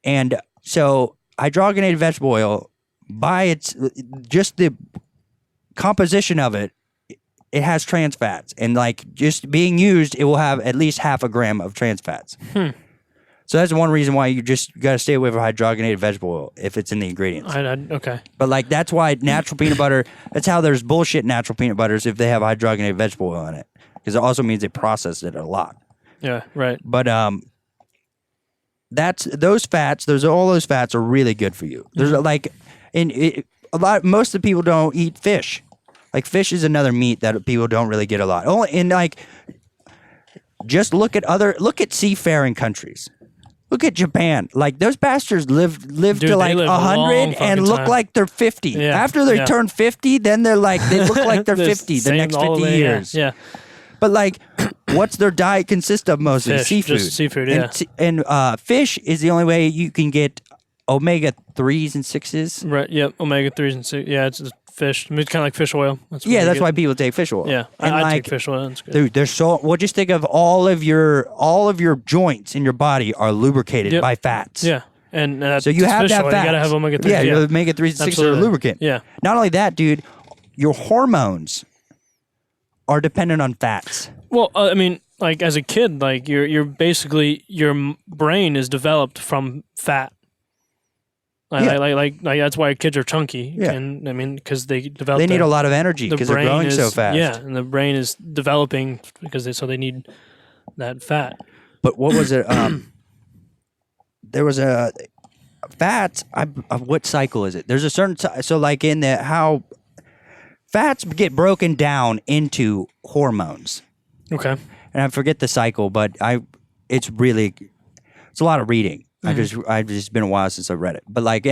And so hydrogenated vegetable oil, by just the composition of it, it has trans fats. And like just being used, it will have at least half a gram of trans fats. So that's one reason why you just got to stay away from hydrogenated vegetable oil if it's in the ingredients. Okay. But like that's why natural peanut butter, that's how there's bullshit natural peanut butters if they have hydrogenated vegetable oil in it. Because it also means they processed it a lot. Yeah, right. But those fats are really good for you. There's most of the people don't eat fish. Like fish is another meat that people don't really get a lot. Just look at seafaring countries. Look at Japan. Like those bastards live to like 100 and look like they're 50. Yeah, after they turn 50, then they look like they're 50 the next 50 years. Yeah. But like, what's their diet consist of mostly? Fish, seafood. Just seafood, yeah. And fish is the only way you can get omega 3s and 6s. Right. Yep. Omega 3s and 6. Yeah, it's fish. I mean, it's kind of like fish oil. That's why people take fish oil. Yeah, I take fish oil. That's good. Dude, there's just think of all of your joints in your body are lubricated by fats. Yeah. And so you have to have fats. You gotta have omega 3s. Yeah, omega 3s and 6s are lubricant. Yeah. Not only that, dude, your hormones are dependent on fats. Well, I mean, like as a kid, like you're basically your brain is developed from fat. Like that's why kids are chunky. Yeah. And I mean, because they develop. They need a lot of energy because they're growing so fast. Yeah, and the brain is developing because they need that fat. But what was it? There was fats, what cycle is it? There's a certain so like in the how fats get broken down into hormones. Okay. And I forget the cycle, but it's a lot of reading. I've just been a while since I read it. But like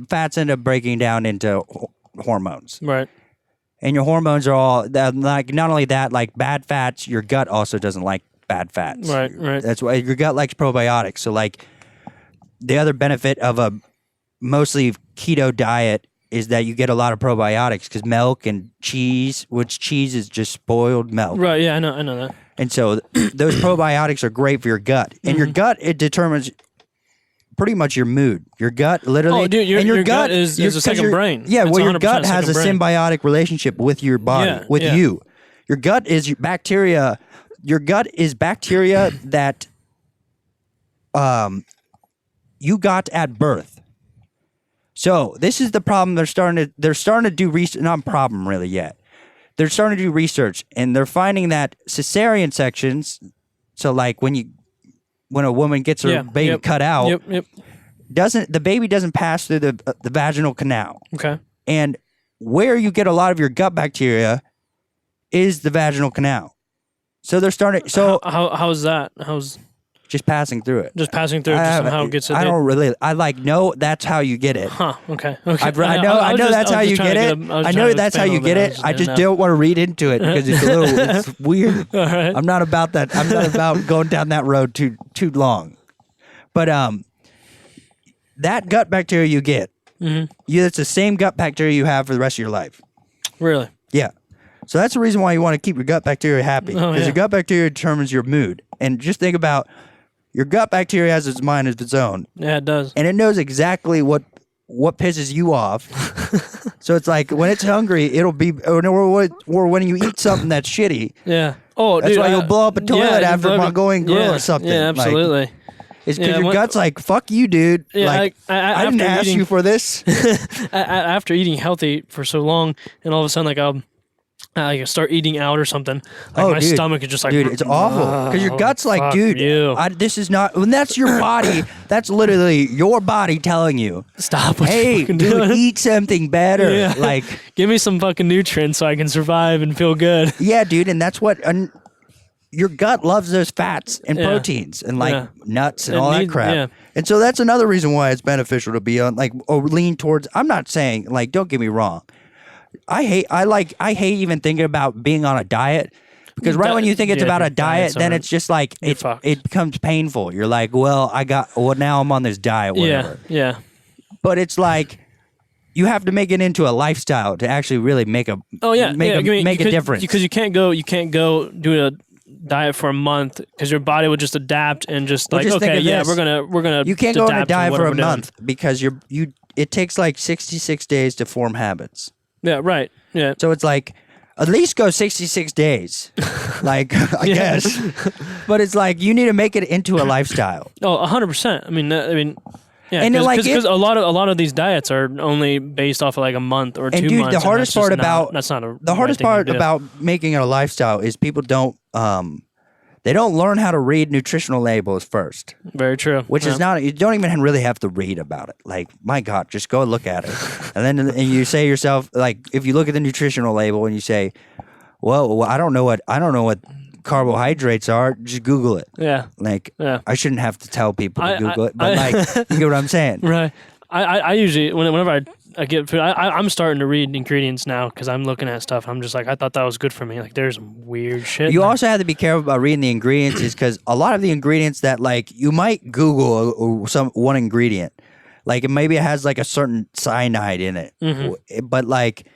fats end up breaking down into hormones. Right. And your hormones are all like not only that, like bad fats, your gut also doesn't like bad fats. Right. That's why your gut likes probiotics. So like the other benefit of a mostly keto diet is that you get a lot of probiotics because milk and cheese, which cheese is just spoiled milk. Right, yeah, I know that. And so those probiotics are great for your gut. And your gut, it determines pretty much your mood. Your gut, literally. Oh, dude, your gut is a second brain. Yeah, It's well, your gut 100% has a second brain. symbiotic relationship with your body, with you. Your gut is your bacteria. Your gut is bacteria that you got at birth. So this is the problem. They're starting to do research. Not a problem really yet. They're starting to do research, and they're finding that cesarean sections. So like when a woman gets her baby cut out, the baby doesn't pass through the vaginal canal. Okay. And where you get a lot of your gut bacteria is the vaginal canal. So they're starting. So how's that? How's just passing through it? Just passing through it. Just somehow gets it. I don't really. I like no. That's how you get it. Huh. Okay. I know that's how you get it. I know that's how you get it. I just don't want to read into it because it's weird. All right. I'm not about that. I'm not about going down that road too long. But that gut bacteria you get, it's the same gut bacteria you have for the rest of your life. Really? Yeah. So that's the reason why you want to keep your gut bacteria happy because your gut bacteria determines your mood. And just think about your gut bacteria has its mind of its own. Yeah, it does. And it knows exactly what pisses you off. So it's like when it's hungry, it'll be or when you eat something that's shitty. Yeah. Oh, that's dude, why you'll blow up a toilet after a Mongolian grill or something. Yeah, absolutely. Like, it's because your gut's like, fuck you, dude. Yeah, like, I didn't ask you for this. After eating healthy for so long, and all of a sudden, like I start eating out or something. Like my stomach is just like, dude, it's awful because your gut's like, dude, this is not. When that's your body, that's literally your body telling you, stop. Hey, dude, eat something better. Yeah. Like, give me some fucking nutrients so I can survive and feel good. Yeah, dude, and that's what. Your gut loves those fats and proteins and like nuts and all that crap. Yeah. And so that's another reason why it's beneficial to be on like or lean towards. I'm not saying like, don't get me wrong. I hate even thinking about being on a diet because when you think it's about a diet, then it's just like it becomes painful. You're like, well, now I'm on this diet, whatever. Yeah. But it's like you have to make it into a lifestyle to actually really make a difference. Because you can't go do a diet for a month because your body would just adapt and just like, okay, yeah, we're gonna. You can't go on a diet for a month because it takes like 66 days to form habits. Yeah, right. Yeah. So it's like, at least go 66 days. Like, I guess. But it's like, you need to make it into a lifestyle. Oh, 100%. I mean, yeah. Because a lot of these diets are only based off of like a month or 2 months. And dude, the hardest part about making it a lifestyle is people don't, they don't learn how to read nutritional labels first. Very true. Which is not, you don't even really have to read about it. Like, my God, just go look at it. And then you say to yourself, like, if you look at the nutritional label and you say, well, I don't know what carbohydrates are, just Google it. Yeah. Like, I shouldn't have to tell people to Google it, but like, you get what I'm saying? Right. I usually, whenever I get food, I'm starting to read ingredients now because I'm looking at stuff. I'm just like, I thought that was good for me. Like, there's some weird shit. You also have to be careful about reading the ingredients is because a lot of the ingredients that, like, you might Google one ingredient. Like, maybe it has, like, a certain cyanide in it. Mm-hmm. But, like,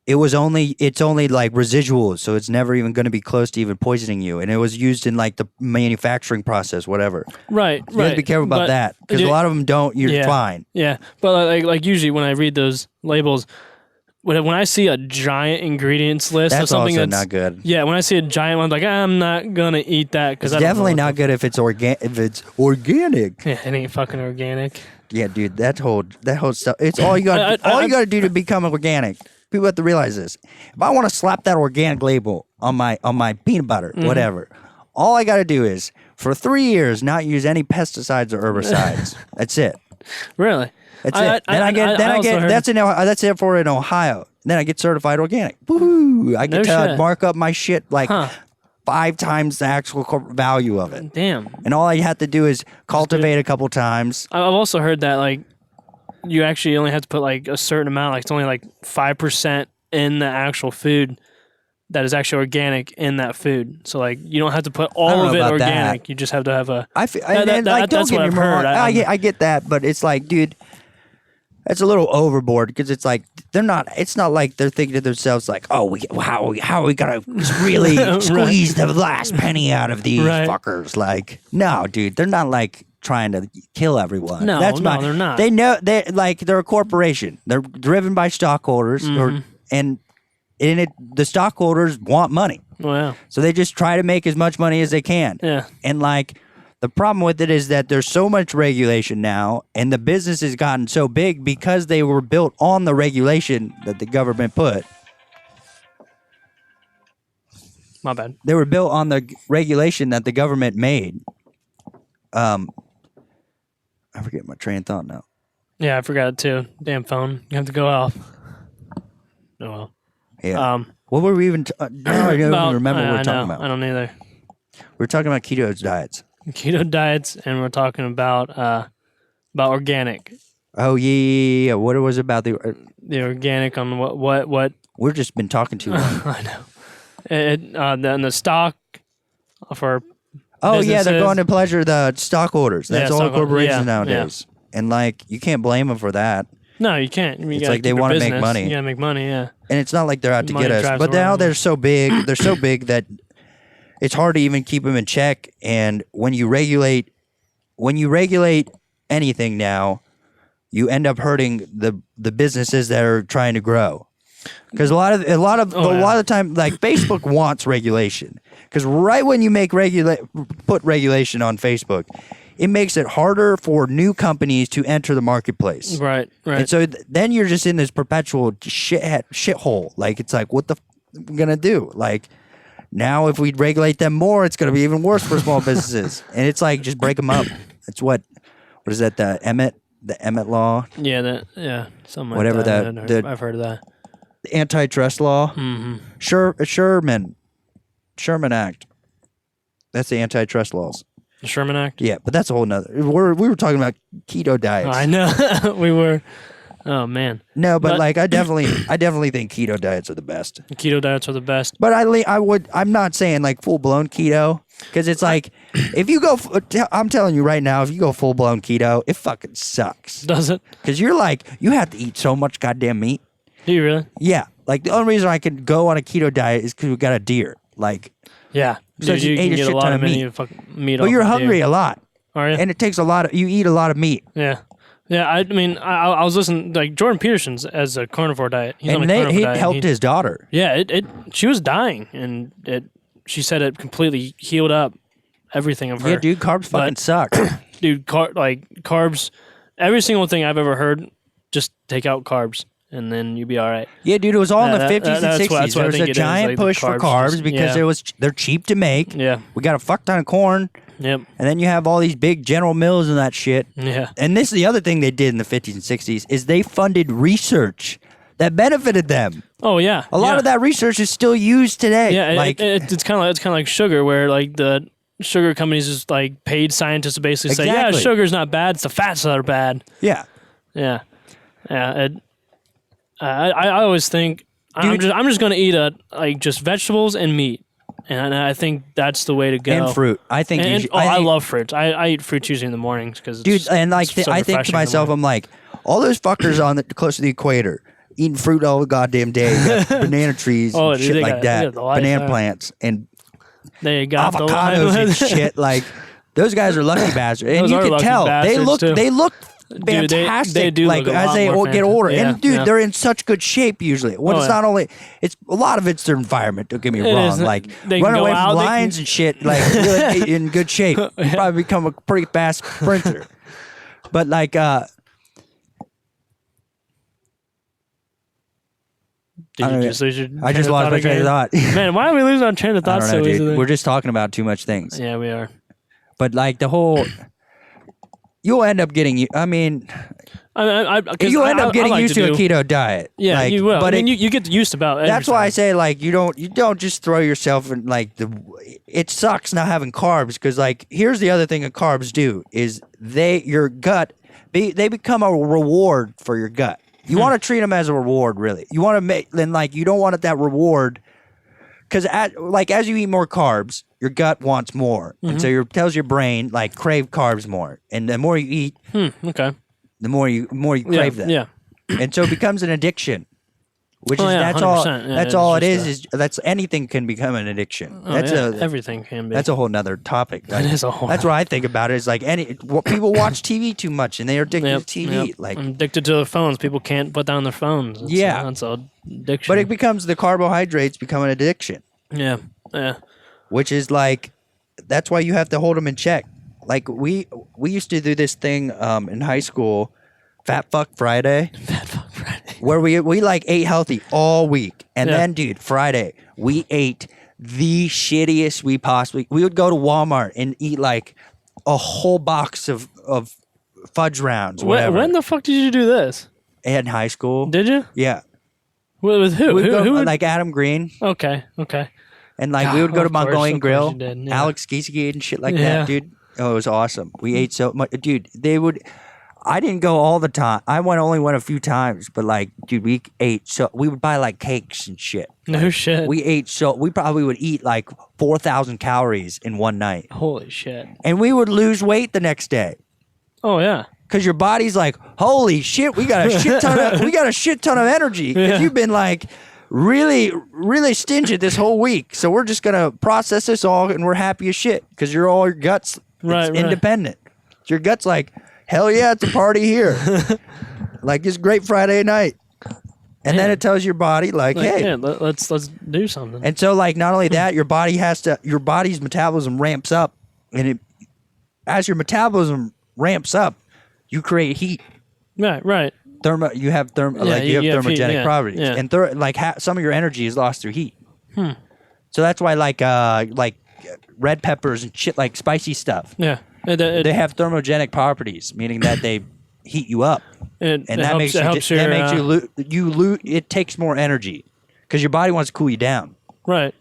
it's only like residuals, so it's never even going to be close to even poisoning you. And it was used in like the manufacturing process, whatever. Right. You have to be careful about that because a lot of them don't. You're fine. Yeah, but like usually when I read those labels, when I see a giant ingredients list of something also that's not good. Yeah, when I see a giant one, like I'm not gonna eat that because it's definitely not good if it's organic. Yeah, it ain't fucking organic. Yeah, dude, that whole stuff. It's all you got. All you got to do to become organic. People have to realize this. If I want to slap that organic label on my peanut butter, whatever, all I got to do is for 3 years not use any pesticides or herbicides. That's it. Really? That's it. That's it for in Ohio. Then I get certified organic. Woo! I get to mark up my shit like 5 times the actual corporate value of it. Damn. And all I have to do is cultivate a couple times. I've also heard that like you actually only have to put like a certain amount, like it's only like 5% in the actual food that is actually organic in that food. So like you don't have to put all of it organic. You just have to have a. That's what I've heard. I get that, but it's like, dude, that's a little overboard because it's like they're not. It's not like they're thinking to themselves like, oh, how are we gonna really squeeze the last penny out of these fuckers? Like, no, dude, they're not like trying to kill everyone. No, they're not. They know they're a corporation. They're driven by stockholders, and the stockholders want money. Wow. So they just try to make as much money as they can. Yeah. And like the problem with it is that there's so much regulation now, and the business has gotten so big because they were built on the regulation that the government put. My bad. They were built on the regulation that the government made. I forget my train of thought now. Yeah, I forgot it too. Damn phone. You have to go off. Oh well. Yeah. What were we even? I don't even remember what we were talking about. I don't either. We were talking about keto diets. Keto diets, and we're talking about organic. Oh yeah. What was it about the organic on what? We've just been talking too long. I know. And the stock for. Oh businesses. Yeah, they're going to pleasure the stockholders. That's all corporations nowadays, and like you can't blame them for that. No, you can't. I mean, it's like they want to make money. You gotta make money, yeah. And it's not like they're out to get us. But now they're so big. They're so big that it's hard to even keep them in check. And when you regulate anything now, you end up hurting the businesses that are trying to grow. Because a lot of the time, like Facebook wants regulation. Because right when you put regulation on Facebook, it makes it harder for new companies to enter the marketplace. Right. And so then you're just in this perpetual shithole. Like, it's like, what the we gonna do? Like, now if we regulate them more, it's gonna be even worse for small businesses. And it's like, just break them up. It's what is that? The Emmett law? Yeah, something whatever like that. I've heard of that. The antitrust law. Mm-hmm. Sherman Act. That's the antitrust laws. The Sherman Act? Yeah, but that's a whole nother. We were talking about keto diets. I know. We were. Oh man. No, but like I definitely think keto diets are the best. Keto diets are the best. But I'm not saying like full blown keto, because it's like if you go, I'm telling you right now, if you go full blown keto, it fucking sucks. Does it? Because you're like, you have to eat so much goddamn meat. Do you really? Yeah. Like the only reason I could go on a keto diet is because we got a deer. Like. Yeah. So you can get a lot of meat. But you're hungry a lot. Are you? And it takes you eat a lot of meat. Yeah. Yeah, I mean, I was listening, like, Jordan Peterson's as a carnivore diet. He's on a and carnivore he diet. helped his daughter. Yeah, she was dying, and she said it completely healed up everything of her. Yeah, dude, carbs fucking suck. Dude, carbs, every single thing I've ever heard, just take out carbs, and then you'll be all right. Yeah, dude, it was all in the 50s and 60s. There was a giant push for carbs because they're cheap to make. Yeah. We got a fuck ton of corn. Yep. And then you have all these big General Mills and that shit. Yeah. And this is the other thing they did in the 50s and 60s is they funded research that benefited them. Oh yeah. A lot of that research is still used today. Yeah, it's kind of like sugar, where like the sugar companies just like paid scientists to basically say, yeah, sugar's not bad, it's the fats that are bad. Yeah. Yeah. Yeah. I always think I'm just going to eat just vegetables and meat. And I think that's the way to go. And fruit. I think. I love fruits. I eat fruits usually in the mornings because dude. And like I think to myself, I'm like, all those fuckers close to the equator eating fruit all the goddamn day, banana trees, and shit like that, banana plants, and they got avocados and shit. Like those guys are lucky bastards, and you can tell they look. Fantastic. They do like look as they get older, and dude, they're in such good shape usually. It's not only it's a lot of it's their environment. Don't get me wrong. Like running away from lions and shit, like really in good shape. You probably become a pretty fast sprinter. But like, did you just lose your I just lost my train of thought. Man, why are we losing our train of thought so easily? We're just talking about too much things. Yeah, we are. But like the whole. you'll end up getting. I mean, you'll end up getting used to a keto diet. Yeah, like, you will. But you get used to about everything. That's why I say like you don't just throw yourself in like it sucks not having carbs because like here's the other thing that carbs do is your gut they become a reward for your gut. You want to treat them as a reward, really. You want to make then like you don't want that reward because as you eat more carbs, your gut wants more, and so it tells your brain like crave carbs more, and the more you eat, okay, the more you crave them. Yeah, and so it becomes an addiction. Which is that's all. Yeah, that's all it is. That's anything can become an addiction. Everything can be. That's a whole nother topic. That is a whole. That's what I think about it. Is like people watch TV too much and they're addicted to TV. Yep. Like I'm addicted to their phones. People can't put down their phones. That's all addiction. But it becomes the carbohydrates become an addiction. Yeah. Which is like, that's why you have to hold them in check. Like we used to do this thing in high school, Fat Fuck Friday. Fat Fuck Friday. Where we like ate healthy all week. And then, dude, Friday, we ate the shittiest we would go to Walmart and eat like a whole box of fudge rounds, whatever. When the fuck did you do this? In high school. Did you? Yeah. With who? Who? Like Adam Green. Okay. And like we would go to Mongolian Grill, yeah. Alex Giesecke and shit like that, dude. Oh, it was awesome. We ate so much. Dude, I didn't go all the time. I only went a few times, but like, dude, we would buy like cakes and shit. No shit. We probably would eat like 4,000 calories in one night. Holy shit. And we would lose weight the next day. Oh yeah. Cause your body's like, holy shit, we got a shit ton of energy. Cause you've been like really, really stingy this whole week. So we're just gonna process this all and we're happy as shit. Cause your guts independent. Your gut's like, hell yeah, it's a party here. Like it's great Friday night. And then it tells your body like hey. Yeah, let's do something. And so like not only that, your body's metabolism ramps up. And as your metabolism ramps up, you create heat. Right. You have thermogenic heat, properties. Yeah. And some of your energy is lost through heat. So that's why like red peppers and shit like spicy stuff. Yeah. They have thermogenic properties, meaning that they heat you up, and that makes you it takes more energy because your body wants to cool you down. Right.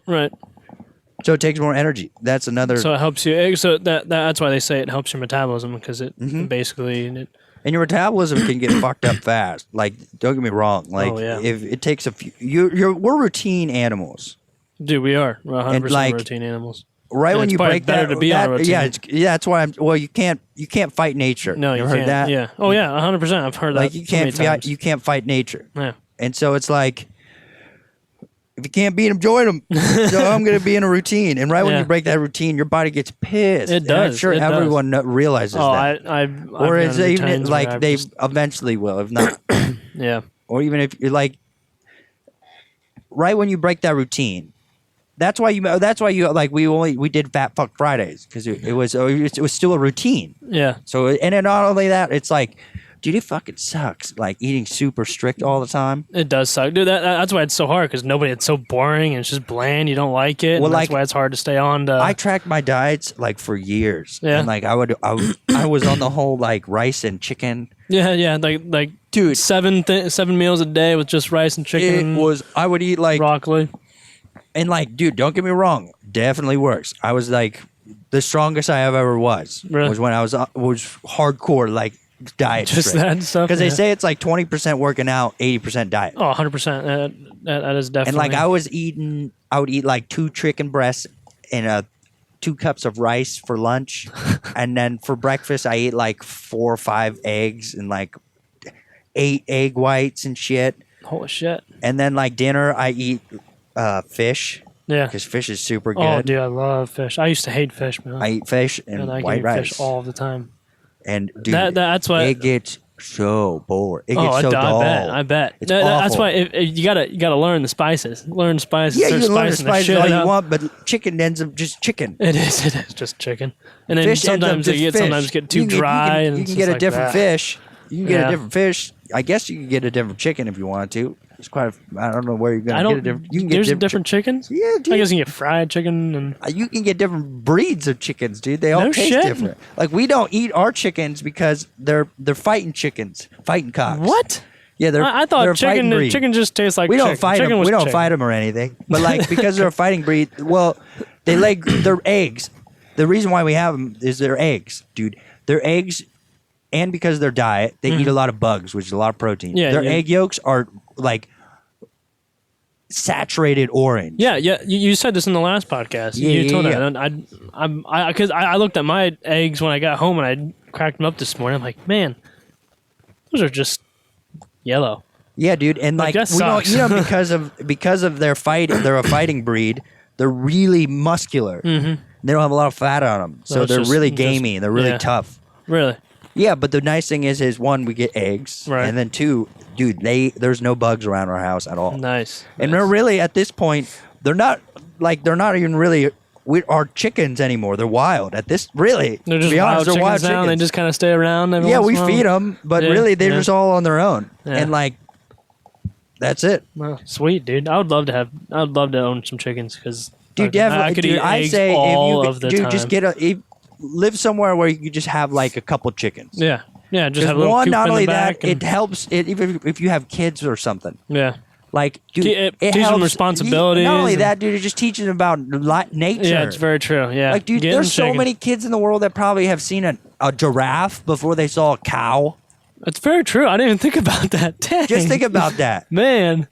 So it takes more energy. That's another. So it helps you. So that's why they say it helps your metabolism because it basically. And your metabolism can get fucked up fast. Like, don't get me wrong. Like, if it takes a few, we're routine animals. Dude, we are. We're 100% routine animals. Right when you break better to be on a routine. That's why you can't fight nature. No, you heard can't. that? Yeah. Oh yeah, 100%. I've heard that. Like you can't fight nature. Yeah. And so it's like, if you can't beat them, join them. So I'm going to be in a routine, and right when you break that routine, your body gets pissed. It does. And I'm sure everyone realizes that. Or it's even like they eventually will, if not. Yeah. Or even if you're like, right when you break that routine. That's why you like we did Fat Fuck Fridays because it was still a routine. Yeah. So and then not only that, it's like, dude, it fucking sucks. Like eating super strict all the time. It does suck, dude. That's why it's so hard because it's so boring and it's just bland. You don't like it. Well, that's why it's hard to stay on. I tracked my diets like for years. Yeah. And like I was on the whole like rice and chicken. Yeah. Like dude, 7 meals a day with just rice and chicken. I would eat like broccoli. And like, dude, don't get me wrong, definitely works. I was like the strongest I ever was. Really? Was when I was hardcore like diet. Just straight. that stuff. Because they say it's like 20% working out, 80% diet. Oh, 100%. That is definitely. And like I would eat like 2 chicken breasts and 2 cups of rice for lunch, and then for breakfast I ate like 4 or 5 eggs and like 8 egg whites and shit. Holy shit! And then like dinner I eat. Fish. Yeah. Because fish is super good. Oh, dude, I love fish. I used to hate fish, man. I eat fish and I white eat rice. fish all the time. And, dude, that's why it gets so bored. It gets so dull. I bet. It's awful. That's why you gotta learn the spices. Learn spices. Yeah, you can learn the spices all you want, but chicken ends up just chicken. It is just chicken. And then fish sometimes get too dry. You can get a different fish. You can get a different fish. I guess you can get a different chicken if you want to. It's quite. I don't know where you're gonna get a different. You can get there's different chickens. Yeah, dude. I guess you can get fried chicken and You can get different breeds of chickens, dude. They all No taste shit. different. Like we don't eat our chickens because they're fighting chickens, fighting cocks. what? Yeah, they're. I they're thought a fighting breed. chicken just tastes like We don't chicken. fight Chicken them. was We don't chicken. fight them or anything. But like because they're a fighting breed, well, they lay their eggs. The reason why we have them is their eggs, dude. Their eggs, and because of their diet, they eat a lot of bugs, which is a lot of protein. Yeah, their yeah. egg yolks are like saturated orange. Yeah. You said this in the last podcast. Yeah, you told yeah, that. Because I looked at my eggs when I got home and I cracked them up this morning. I'm like, man, those are just yellow. Yeah, dude, and Like, like that we don't sucks. eat them because of their fight. They're a fighting breed. They're really muscular. Mm-hmm. They don't have a lot of fat on them, so it's they're just- really just- gamey. They're really yeah. tough. Really? Yeah, but the nice thing is one, we get eggs, Right. and then two, dude, there's no bugs around our house at all. Nice. And they're really at this point, they're not even really our chickens anymore. They're wild at this. Really, They're to just be honest, wild they're wild chickens now. chickens. They just kind of stay around. every Yeah, once we in a while. feed them, but Yeah, really they're yeah. just all on their own. Yeah. And like, that's it. Well, sweet, dude. I would love to own some chickens because Dude, I definitely. could Dude, eat I eggs say all if of the you, dude, time. just live somewhere where you could just have like a couple chickens. Yeah. Just Because have a little one, coop not in only the that, back and- it helps. Even if you have kids or something, Yeah. like dude, It it teaches them helps. responsibilities Not only and- that, dude, it just teaches them about nature. Yeah, it's very true. Yeah. Like, dude, Getting there's so chickens. many kids in the world that probably have seen a giraffe before they saw a cow. It's very true. I didn't even think about that. Dang. Just think about that. Man.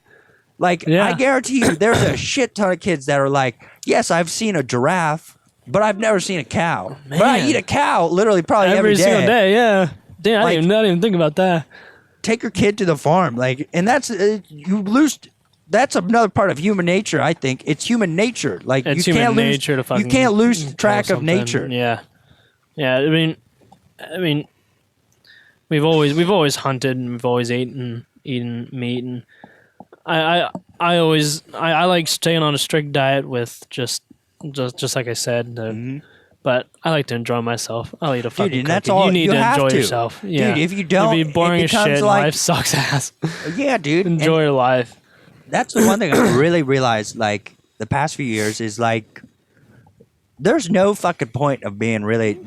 Like, Yeah. I guarantee you, there's a shit ton of kids that are like, yes, I've seen a giraffe, but I've never seen a cow. But I Man. eat a cow literally probably Every every single day, yeah. Damn, Like- I didn't even think about that. Take your kid to the farm, like, and that's you lose. That's another part of human nature. I think it's human nature. Like It's you human can't lose. nature to fucking You can't lose kill track of something. nature. Yeah. Yeah, I mean we've always hunted and we've always eaten meat, and I like staying on a strict diet with just like I said, but I like to enjoy myself. I'll eat a fucking and that's cookie. all- You need you to have enjoy to. yourself. Yeah. Dude, if you don't, you'd be boring it as becomes shit. like- Life sucks ass. Yeah, dude. And Enjoy your life. that's the one thing I really realized. Like the past few years is like, there's no fucking point of being really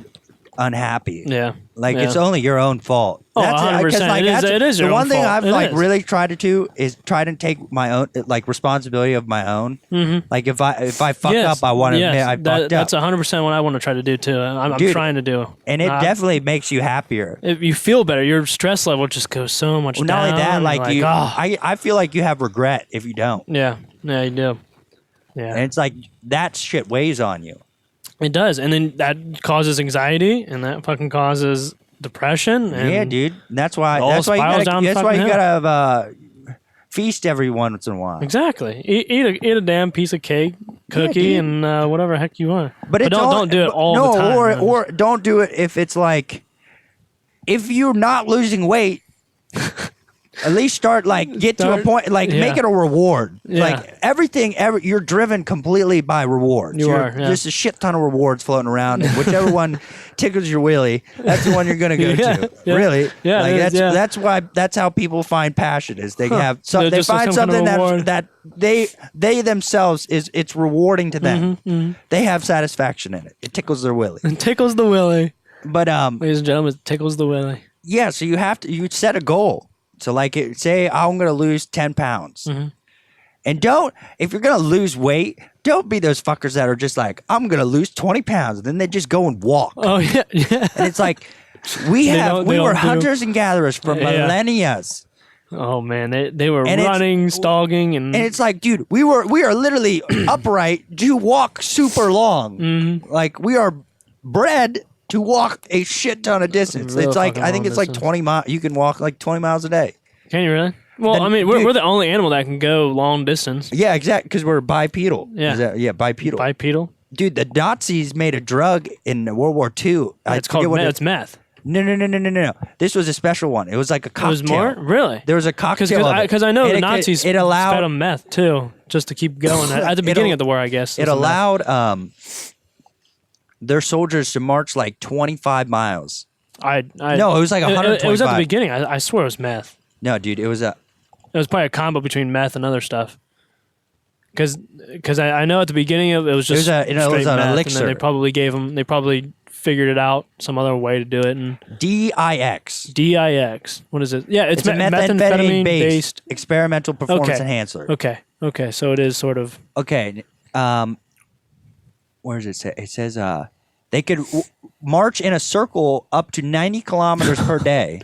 unhappy. Yeah. Like Yeah. it's only your own fault. Oh, That's 100%. Like, It is your the own one thing fault. I've It like is. really tried to do is try to take my own like responsibility of my own. Mm-hmm. Like if I fuck Yes, up, I want to yes, admit I fucked That's up. 100% what I want to try to do too. I'm Dude, trying to do, And it definitely makes you happier. If you feel better, your stress level just goes so much Well, down. not only that, You're like you, oh. I feel like you have regret if you don't. yeah, you do. Yeah, And it's like that shit weighs on you. it does, and then that causes anxiety, and that fucking causes depression. And Yeah, dude. And that's why. all That's why you spirals gotta. down the That's why you fucking gotta feast every once in a while. Exactly. Eat a damn piece of cake, cookie, dude. and whatever heck you want. But it's don't do it all no, the time. man. or don't do it if it's like if you're not losing weight. At least start get to a point make yeah. it a reward. Yeah. Like everything you're driven completely by rewards. You You're- are, yeah. There's a shit ton of rewards floating around, and whichever one tickles your willy, that's the one you're gonna go Yeah, to. yeah. Really, Yeah, like it is, that's why that's how people find passion is they have They're they just find some kind of something reward. that they themselves it's rewarding to them. Mm-hmm, They have satisfaction in it. It tickles their willy. It tickles the willy, But ladies and gentlemen. It tickles the willy. yeah, so you set a goal. So say I'm going to lose 10 pounds. Mm-hmm. And if you're going to lose weight, don't be those fuckers that are just like, I'm going to lose 20 pounds. And then they just go and walk. Oh yeah, yeah. And it's like, we They were don't do- hunters and gatherers for Yeah. millennia. Oh man, they were And it's- running, stalking, and And it's like, dude, we are literally upright to walk super long. Mm-hmm. Like we are bred to walk a shit ton of distance. Real It's like, fucking I think long it's like distance. 20 miles. You can walk like 20 miles a day. Can you really? Well, Then, I mean, dude- we're the only animal that can go long distance. Yeah, exactly. Because we're bipedal. Yeah. Bipedal. Bipedal. Dude, the Nazis made a drug in World War II. It's called it's meth. No. This was a special one. It was like a It cocktail. was more really There was a cocktail of it. because I know And the Nazis it allowed fed them meth too, just to keep going at the beginning of the war. I guess it was meth. allowed their soldiers to march like 25 miles. I No, it was like It was at 125. the beginning. I swear it was meth. No, dude, it was It was probably a combo between meth and other stuff. Because I know at the beginning of it was just it was an meth, elixir. and then they probably figured it out some other way to do it. And DIX. What is it? Yeah, it's a methamphetamine based experimental performance enhancer. Okay. So it is sort of okay. Where does it say? It says they could march in a circle up to 90 kilometers per day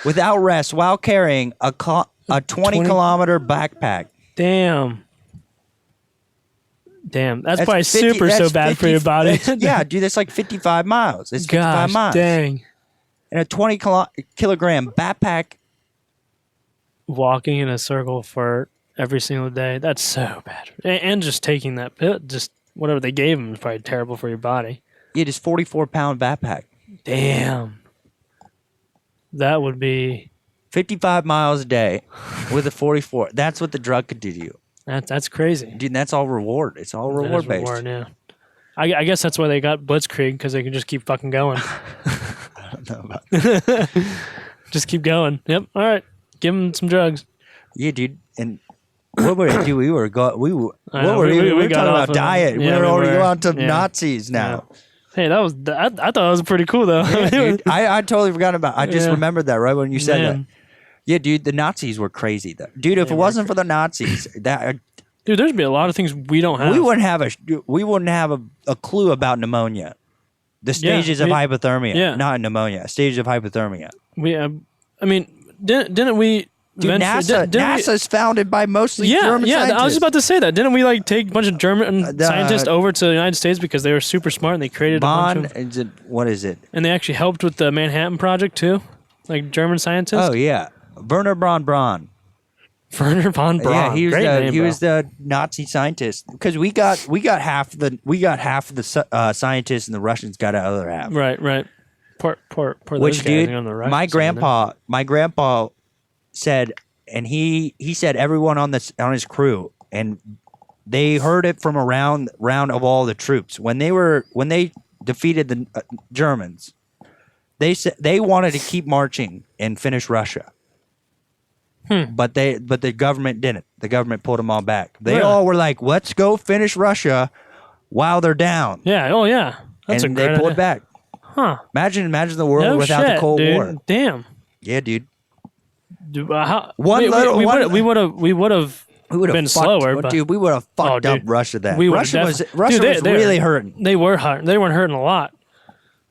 without rest while carrying a 20-kilometer backpack. Damn, that's probably so bad for your body. Yeah, dude, that's like 55 miles. It's 55 miles. Dang. And a 20-kilogram backpack. Walking in a circle for every single day. That's so bad. And just taking that pill, just whatever they gave him is probably terrible for your body. It is 44-pound backpack. Damn. That would be 55 miles a day with a 44. That's what the drug could do to you. That's crazy. Dude, that's all reward. It's all reward based. Reward, yeah. I guess that's why they got Blitzkrieg, because they can just keep fucking going. I don't know about that. Just keep going. Yep. All right. Give them some drugs. Yeah, dude. And what were they do? We were talking about diet. Yeah, we're already on to Nazis now. Yeah. Hey, I thought that was pretty cool though. Yeah, dude, I totally forgot about. I just remembered that right when you said that. Yeah, dude, the Nazis were crazy though. Dude, if it wasn't for the Nazis, dude, there'd be a lot of things we don't have. We wouldn't have a clue about pneumonia. The stages of hypothermia. Yeah. Not pneumonia. Stages of hypothermia. Didn't we? Dude, NASA's founded by mostly German scientists. Yeah, I was just about to say that. Didn't we take a bunch of German scientists over to the United States because they were super smart and they created a bunch of... what is it? And they actually helped with the Manhattan Project too? Like German scientists? Oh, yeah. Werner von Braun. Werner von Braun. Yeah, he was the Nazi scientist because we got half the scientists and the Russians got the other half. Right. Poor Which, those guys dude, on the Russian my grandpa said, and he said everyone on his crew, and they heard it from around of all the troops when they defeated the Germans. They said they wanted to keep marching and finish Russia. But the government didn't. The government pulled them all back. They all were like, "Let's go finish Russia while they're down." Yeah. Oh yeah. That's and they pulled back. Huh. Imagine the world without the Cold War. Damn. Yeah, dude. We would have been slower, but dude, we would have fucked up Russia. Russia was they really hurting. They were hurting. They weren't hurting a lot.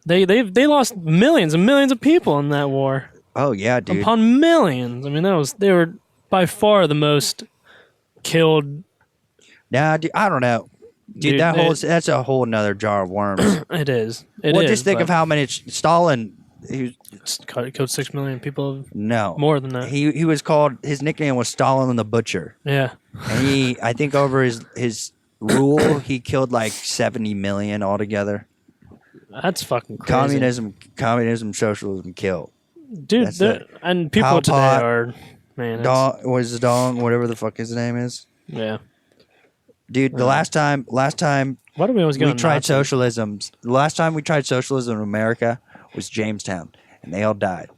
They lost millions and millions of people in that war. Oh yeah, dude. Upon millions. I mean, they were by far the most killed. Nah, dude, I don't know. Dude, that's a whole nother jar of worms. It is. Just think of how many Stalin. He killed 6 million people. No, more than that. He was called. His nickname was Stalin the Butcher. Yeah, and I think over his rule, he killed like 70 million altogether. That's fucking crazy. Communism, socialism, kill. Dude, and people Pol today Pot, are man. Dong, whatever the fuck his name is. Yeah, dude. The last time. Why do we always get tried socialism? The last time we tried socialism in America was Jamestown, and they all died.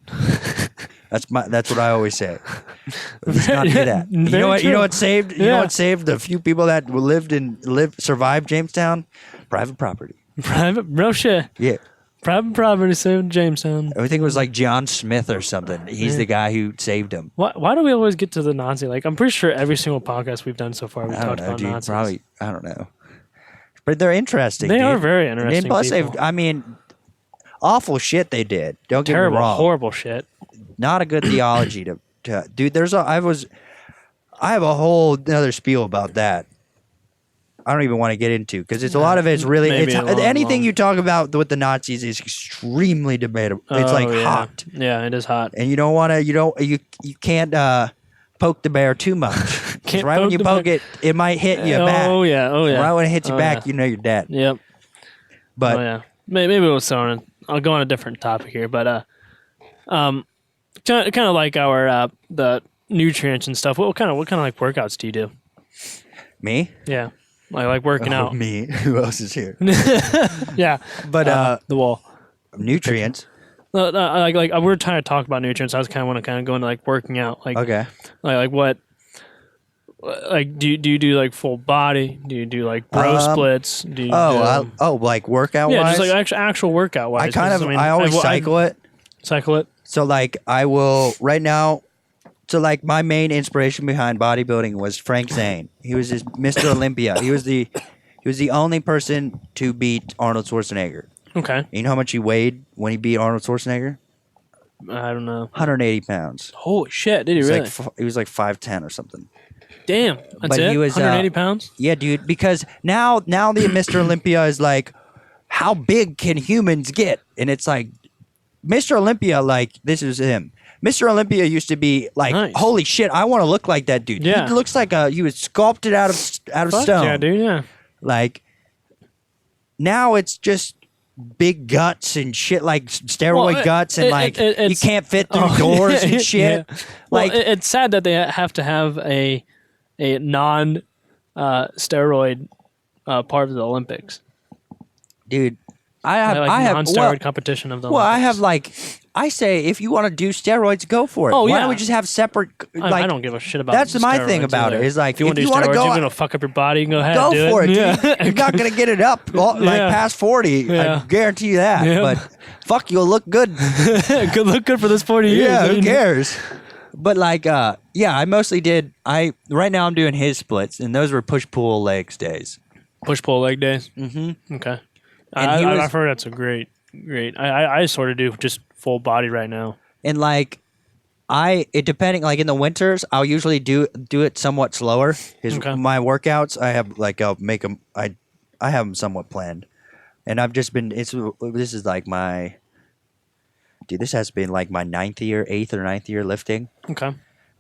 That's what I always say. Let's not do that. You know what? True. You know what saved? You know what saved the few people that survived Jamestown? Private property. Real shit. Yeah. Private property saved Jamestown. I think it was like John Smith or something. He's the guy who saved him. Why do we always get to the Nazi? I'm pretty sure every single podcast we've done so far we've talked about Nazis. Probably, I don't know. But they're interesting. They are very interesting. And plus, awful shit they did. Don't get me wrong. Horrible shit. Not a good theology to dude. I have a whole other spiel about that. I don't even want to get into because it's a lot of it's really anything you talk about with the Nazis is extremely debatable. It's hot. Yeah, it is hot. And you don't want to. You can't poke the bear too much. Right when you poke it, it might hit you back. Oh yeah. Right when it hits you back, you know you're dead. Yep. But maybe I'll go on a different topic here, but kind of like our the nutrients and stuff. What kind of workouts do you do? Me? Yeah. I like working out. Me. Who else is here? Yeah. But the wall. Nutrients. like we were trying to talk about nutrients. I was kind of want to kind of go into like working out. Like Okay. Like what? Like do you do like full body? Do you do like bro splits? Do you like workout yeah, wise? just like actual workout wise. I always cycle it. Cycle it. So like I will right now. So like my main inspiration behind bodybuilding was Frank Zane. He was just Mr. Olympia. He was the only person to beat Arnold Schwarzenegger. Okay. You know how much he weighed when he beat Arnold Schwarzenegger? I don't know. 180 pounds. Holy shit! Did he really? He was like 5'10" or something. Damn. That's But it. he was 180 pounds. Yeah, dude. Because now the Mr. Olympia is like, how big can humans get? And it's like, Mr. Olympia, like this is him. Mr. Olympia used to be like, Nice. holy shit, I want to look like that dude. Yeah. He looks like he was sculpted out of Fuck stone. yeah, dude. Yeah. Like now it's just big guts and shit, like steroid guts, and you can't fit through doors and shit. Yeah. Like it's sad that they have to have a non steroid part of the Olympics. dude, I have non-steroid competition of the Well, Olympics. I have like I say if you want to do steroids, go for it. Oh, Why yeah. don't we just have separate? I don't give a shit about. That's my thing steroids about either. it. Is like if you want to do wanna steroids, go, you're gonna fuck up your body. Go ahead, go do for it. Dude. Yeah. You're not gonna get it up like Yeah. past 40. Yeah. I guarantee you that. Yeah. But fuck, you'll look good. Good, look good for this 40 years. Yeah, I who mean, cares? But like, yeah, I mostly did. Right now I'm doing his splits, and those were push pull legs days. Push pull leg days. Mm-hmm. Okay. And I've heard that's a great. I sort of do just full body right now. And like, depending, like in the winters, I'll usually do it somewhat slower. Okay. My workouts, I have like I'll make them. I have them somewhat planned, and I've just been. This is like my. Dude, this has been like my 8th or 9th year lifting. Okay.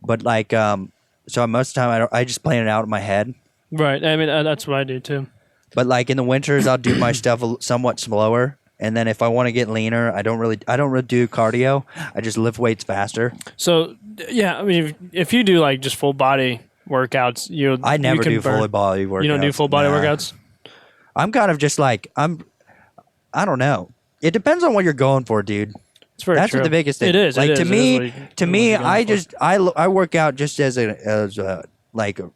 But like, so most of the time I just plan it out in my head. Right. I mean, that's what I do too. But like in the winters, I'll do my stuff somewhat slower. And then if I want to get leaner, I don't really do cardio. I just lift weights faster. So yeah, I mean, if you do like just full body workouts, I never you can do full body workouts. You don't do full body workouts? I'm kind of just like I don't know. It depends on what you're going for, dude. It's very That's true. what the biggest thing. It is. Like it to is. me, It is I work out just as a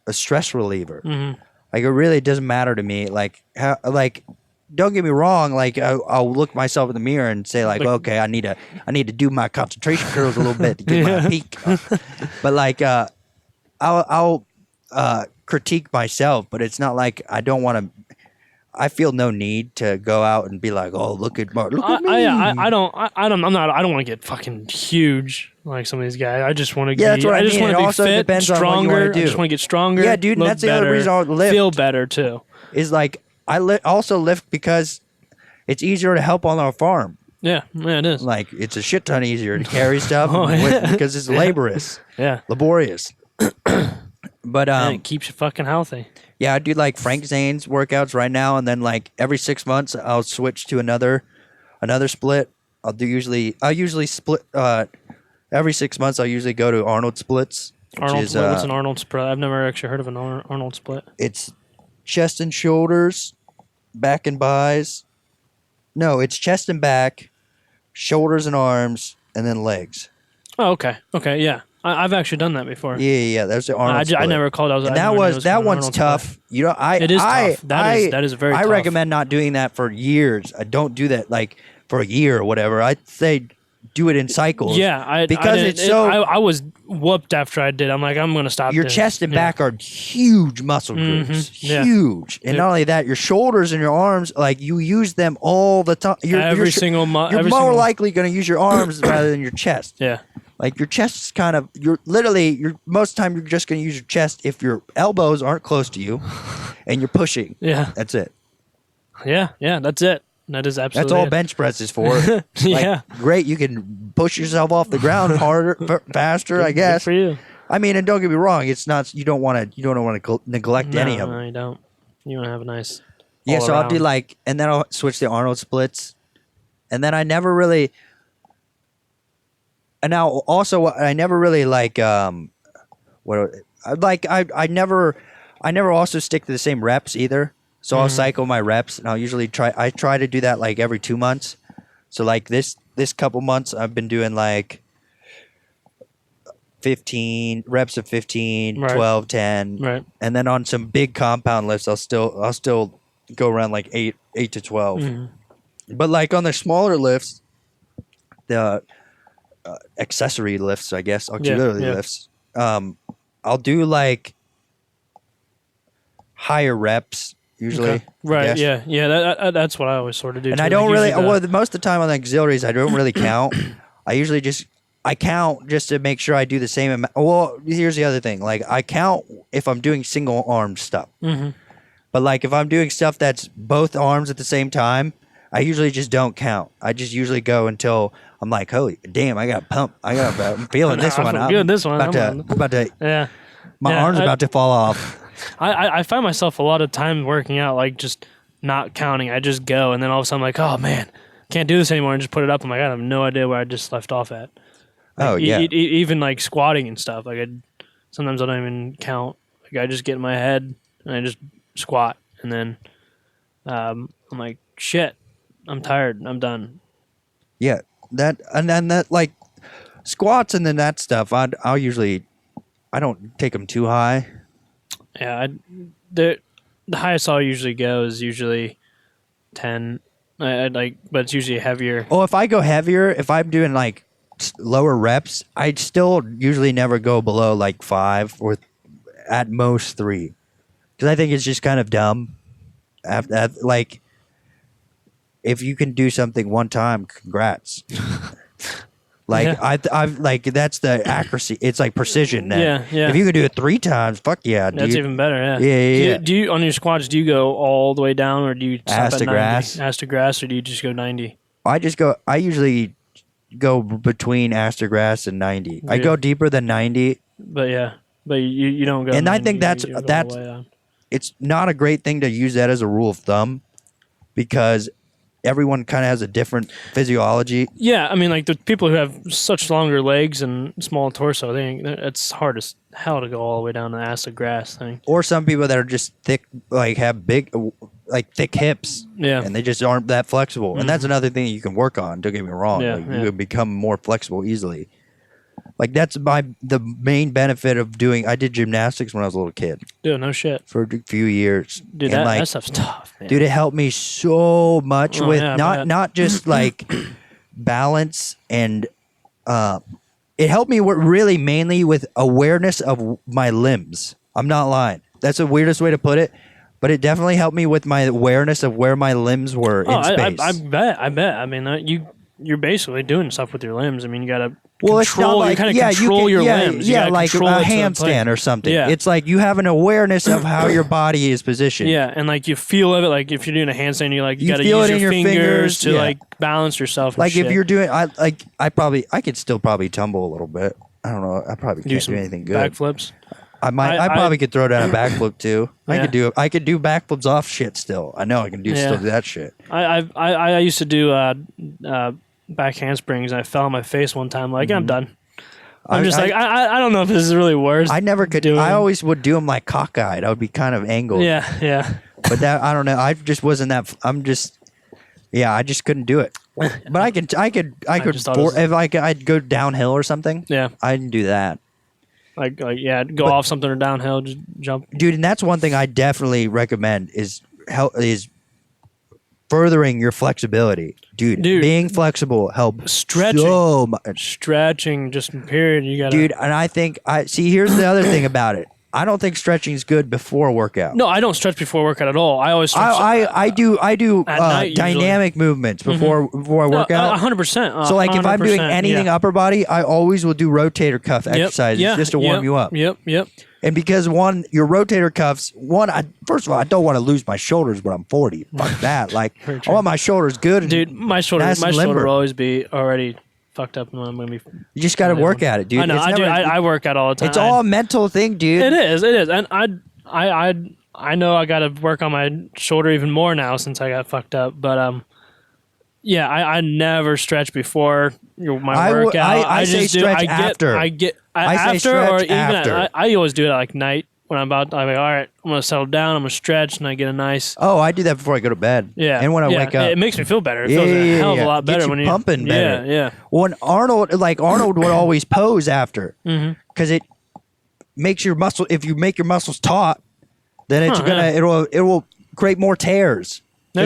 stress reliever. Mm-hmm. Like it really doesn't matter to me. Like don't get me wrong. Like I'll look myself in the mirror and say like, okay, I need to do my concentration curls a little bit to get my peak. But like I'll critique myself, but it's not like I don't want to. I feel no need to go out and be like, oh, look at me. I don't want to get fucking huge like some of these guys. I just want to that's what I just want to be fit, depends on what you stronger. wanna do. I just want to get stronger. Yeah, dude, and look that's the other better, reason I lift. Feel better too. Is like I also lift because it's easier to help on our farm. Yeah, it is. Like it's a shit ton easier to carry stuff because it's laborious, laborious. But and it keeps you fucking healthy. Yeah, I do like Frank Zane's workouts right now, and then like every 6 months I'll switch to another split. I'll usually split every 6 months. I'll usually go to Arnold splits. What's an Arnold split? I've never actually heard of an Arnold split. It's chest and shoulders, back and buys. No, it's chest and back, shoulders and arms, and then legs. Oh, okay. Okay, yeah. I've actually done that before. Yeah. That's the Arnold split. I never called. That one's tough. You know, it is tough. That is very tough. I recommend not doing that for years. I don't do that like for a year or whatever. I'd say do it in cycles. Yeah, I was whooped after I did. I'm like, I'm gonna stop. Your chest and back are huge muscle groups, huge, and not only that, your shoulders and your arms, like you use them all the time. You're more likely going to use your arms rather than your chest. Yeah. Like your chest is kind of most of the time you're just going to use your chest if your elbows aren't close to you, and you're pushing. Yeah. That's it. Yeah. That's it. That is absolutely. That's all bench press is for. Great. You can push yourself off the ground harder, faster. I guess. Good for you. I mean, and don't get me wrong. It's not. You don't want to neglect any of them. No, you don't. You want to have a nice. Yeah. So I'll do and then I'll switch to Arnold splits, and then I never really. And now also I never really I never also stick to the same reps either. So I'll cycle my reps, and I'll usually try to do that like every 2 months. So like this this couple months I've been doing like 15 reps of 15, Right. 12, 10. Right. And then on some big compound lifts, I'll still go around like 8 to 12. But like on the smaller lifts, the accessory lifts, I guess, auxiliary lifts, I'll do like higher reps usually. Okay. Right. I guess. Yeah. That's what I always sort of do. And too. I don't Like, really, usually most of the time on the auxiliaries, I don't really count. I usually I count just to make sure I do the same amount. Well, here's the other thing. Like, I count if I'm doing single arm stuff. But like, if I'm doing stuff that's both arms at the same time, I usually just don't count. I just usually go until I'm like, holy damn, I got pump. I'm feeling this one. I'm feeling this one. About to, Yeah. my arm's about to fall off. I find myself a lot of time working out, like just not counting. I just go, and then all of a sudden I'm like, oh man, can't do this anymore, and just put it up. I'm like, I have no idea where I just left off at. Like, Oh yeah. Even like squatting and stuff. Like sometimes I don't even count. Like I just get in my head and I just squat, and then I'm like, shit, I'm tired. I'm done. Yeah. That like squats and then that stuff. I don't take them too high. Yeah, the highest I'll usually go is usually 10. I'd like, but it's usually heavier. Oh, if I go heavier, if I'm doing like lower reps, I'd still usually never go below like 5 or at most 3, because I think it's just kind of dumb. Like, if you can do something one time, congrats. Like I've like that's the accuracy. It's like precision. Then. Yeah. If you can do it 3 times, fuck yeah, dude. That's even better. Yeah. Yeah. Do you on your squats? Do you go all the way down, or do you stop Ass at to 90? grass. Ass to grass, or do you just go 90? I usually go between ass to grass and 90. I go deeper than 90. But you don't go. And 90, I think you go all the way down. it's not a great thing to use that as a rule of thumb, because everyone kind of has a different physiology. Yeah, I mean, like the people who have such longer legs and small torso, it's hard as hell to go all the way down the ass to grass thing. Or some people that are just thick, like have big, like thick hips, Yeah. and they just aren't that flexible. And that's another thing you can work on. Don't get me wrong. Yeah, Like, yeah. you can become more flexible easily. Like that's the main benefit of doing. I did gymnastics when I was a little kid Dude, no shit. for a few years. Dude, And, that stuff's tough, man. Dude, it helped me so much with yeah, I bet. not just like balance and it helped me really mainly with awareness of my limbs. I'm not lying. That's the weirdest way to put it, but it definitely helped me with my awareness of where my limbs were in space. I bet. I mean, you're basically doing stuff with your limbs. I mean, you gotta Well, it's not control. like You kind of control your limbs. You Yeah, gotta like a control it to the handstand point. or something. Yeah. It's like you have an awareness of how your body is positioned. Yeah, and like you feel of it. Like if you're doing a handstand, you You gotta feel use it in your your fingers fingers, to yeah. like balance yourself. And Like shit. if you're doing, I could still probably tumble a little bit. I don't know. I probably can't do anything good. backflips. I probably could throw down a backflip too. Yeah. I could do backflips off shit still. I know I can still do that shit. I used to do back handsprings, and I fell on my face one time. Like I'm done. I don't know if this is really worse. I never could. doing- I always would do them like cockeyed. I would be kind of angled. Yeah. But that I don't know. I just wasn't that. I just couldn't do it. But I could. just thought it was- If I'd go downhill or something. Yeah. I didn't do that. Like go off something or downhill, just jump. Dude, and that's one thing I definitely recommend is furthering your flexibility. Dude, being flexible helps Stretching. so much. Stretching, just period. You gotta. Dude, and I think here's the other thing about it. I don't think stretching is good before a workout. No, I don't stretch before workout at all. I always stretch. I do At night, dynamic movements before I work out. 100%. So like if I'm doing 100%, anything upper body, I always will do rotator cuff exercises just to warm you up. Yep. And because your rotator cuffs, first of all, I don't want to lose my shoulders when I'm 40. Fuck that. Like I want my shoulders good. And Dude, my shoulder nice and limber. will always be already fucked up, and I'm gonna be. You just got to work at it, dude. I know. I work out all the time. It's all a mental thing, dude. It is, and I know I got to work on my shoulder even more now since I got fucked up. But yeah, I never stretch before my workout. I say just stretch after. I say After, or stretch even after. I always do it at like night when I'm like, all right, I'm gonna settle down, I'm gonna stretch, and I get a nice. Oh, I do that before I go to bed. Yeah, and when I wake up, it makes me feel better. It feels a hell of a lot better Gets you when you pumping better. Yeah. When Arnold would always pose after, because it makes your muscle. If you make your muscles taut, then it will create more tears.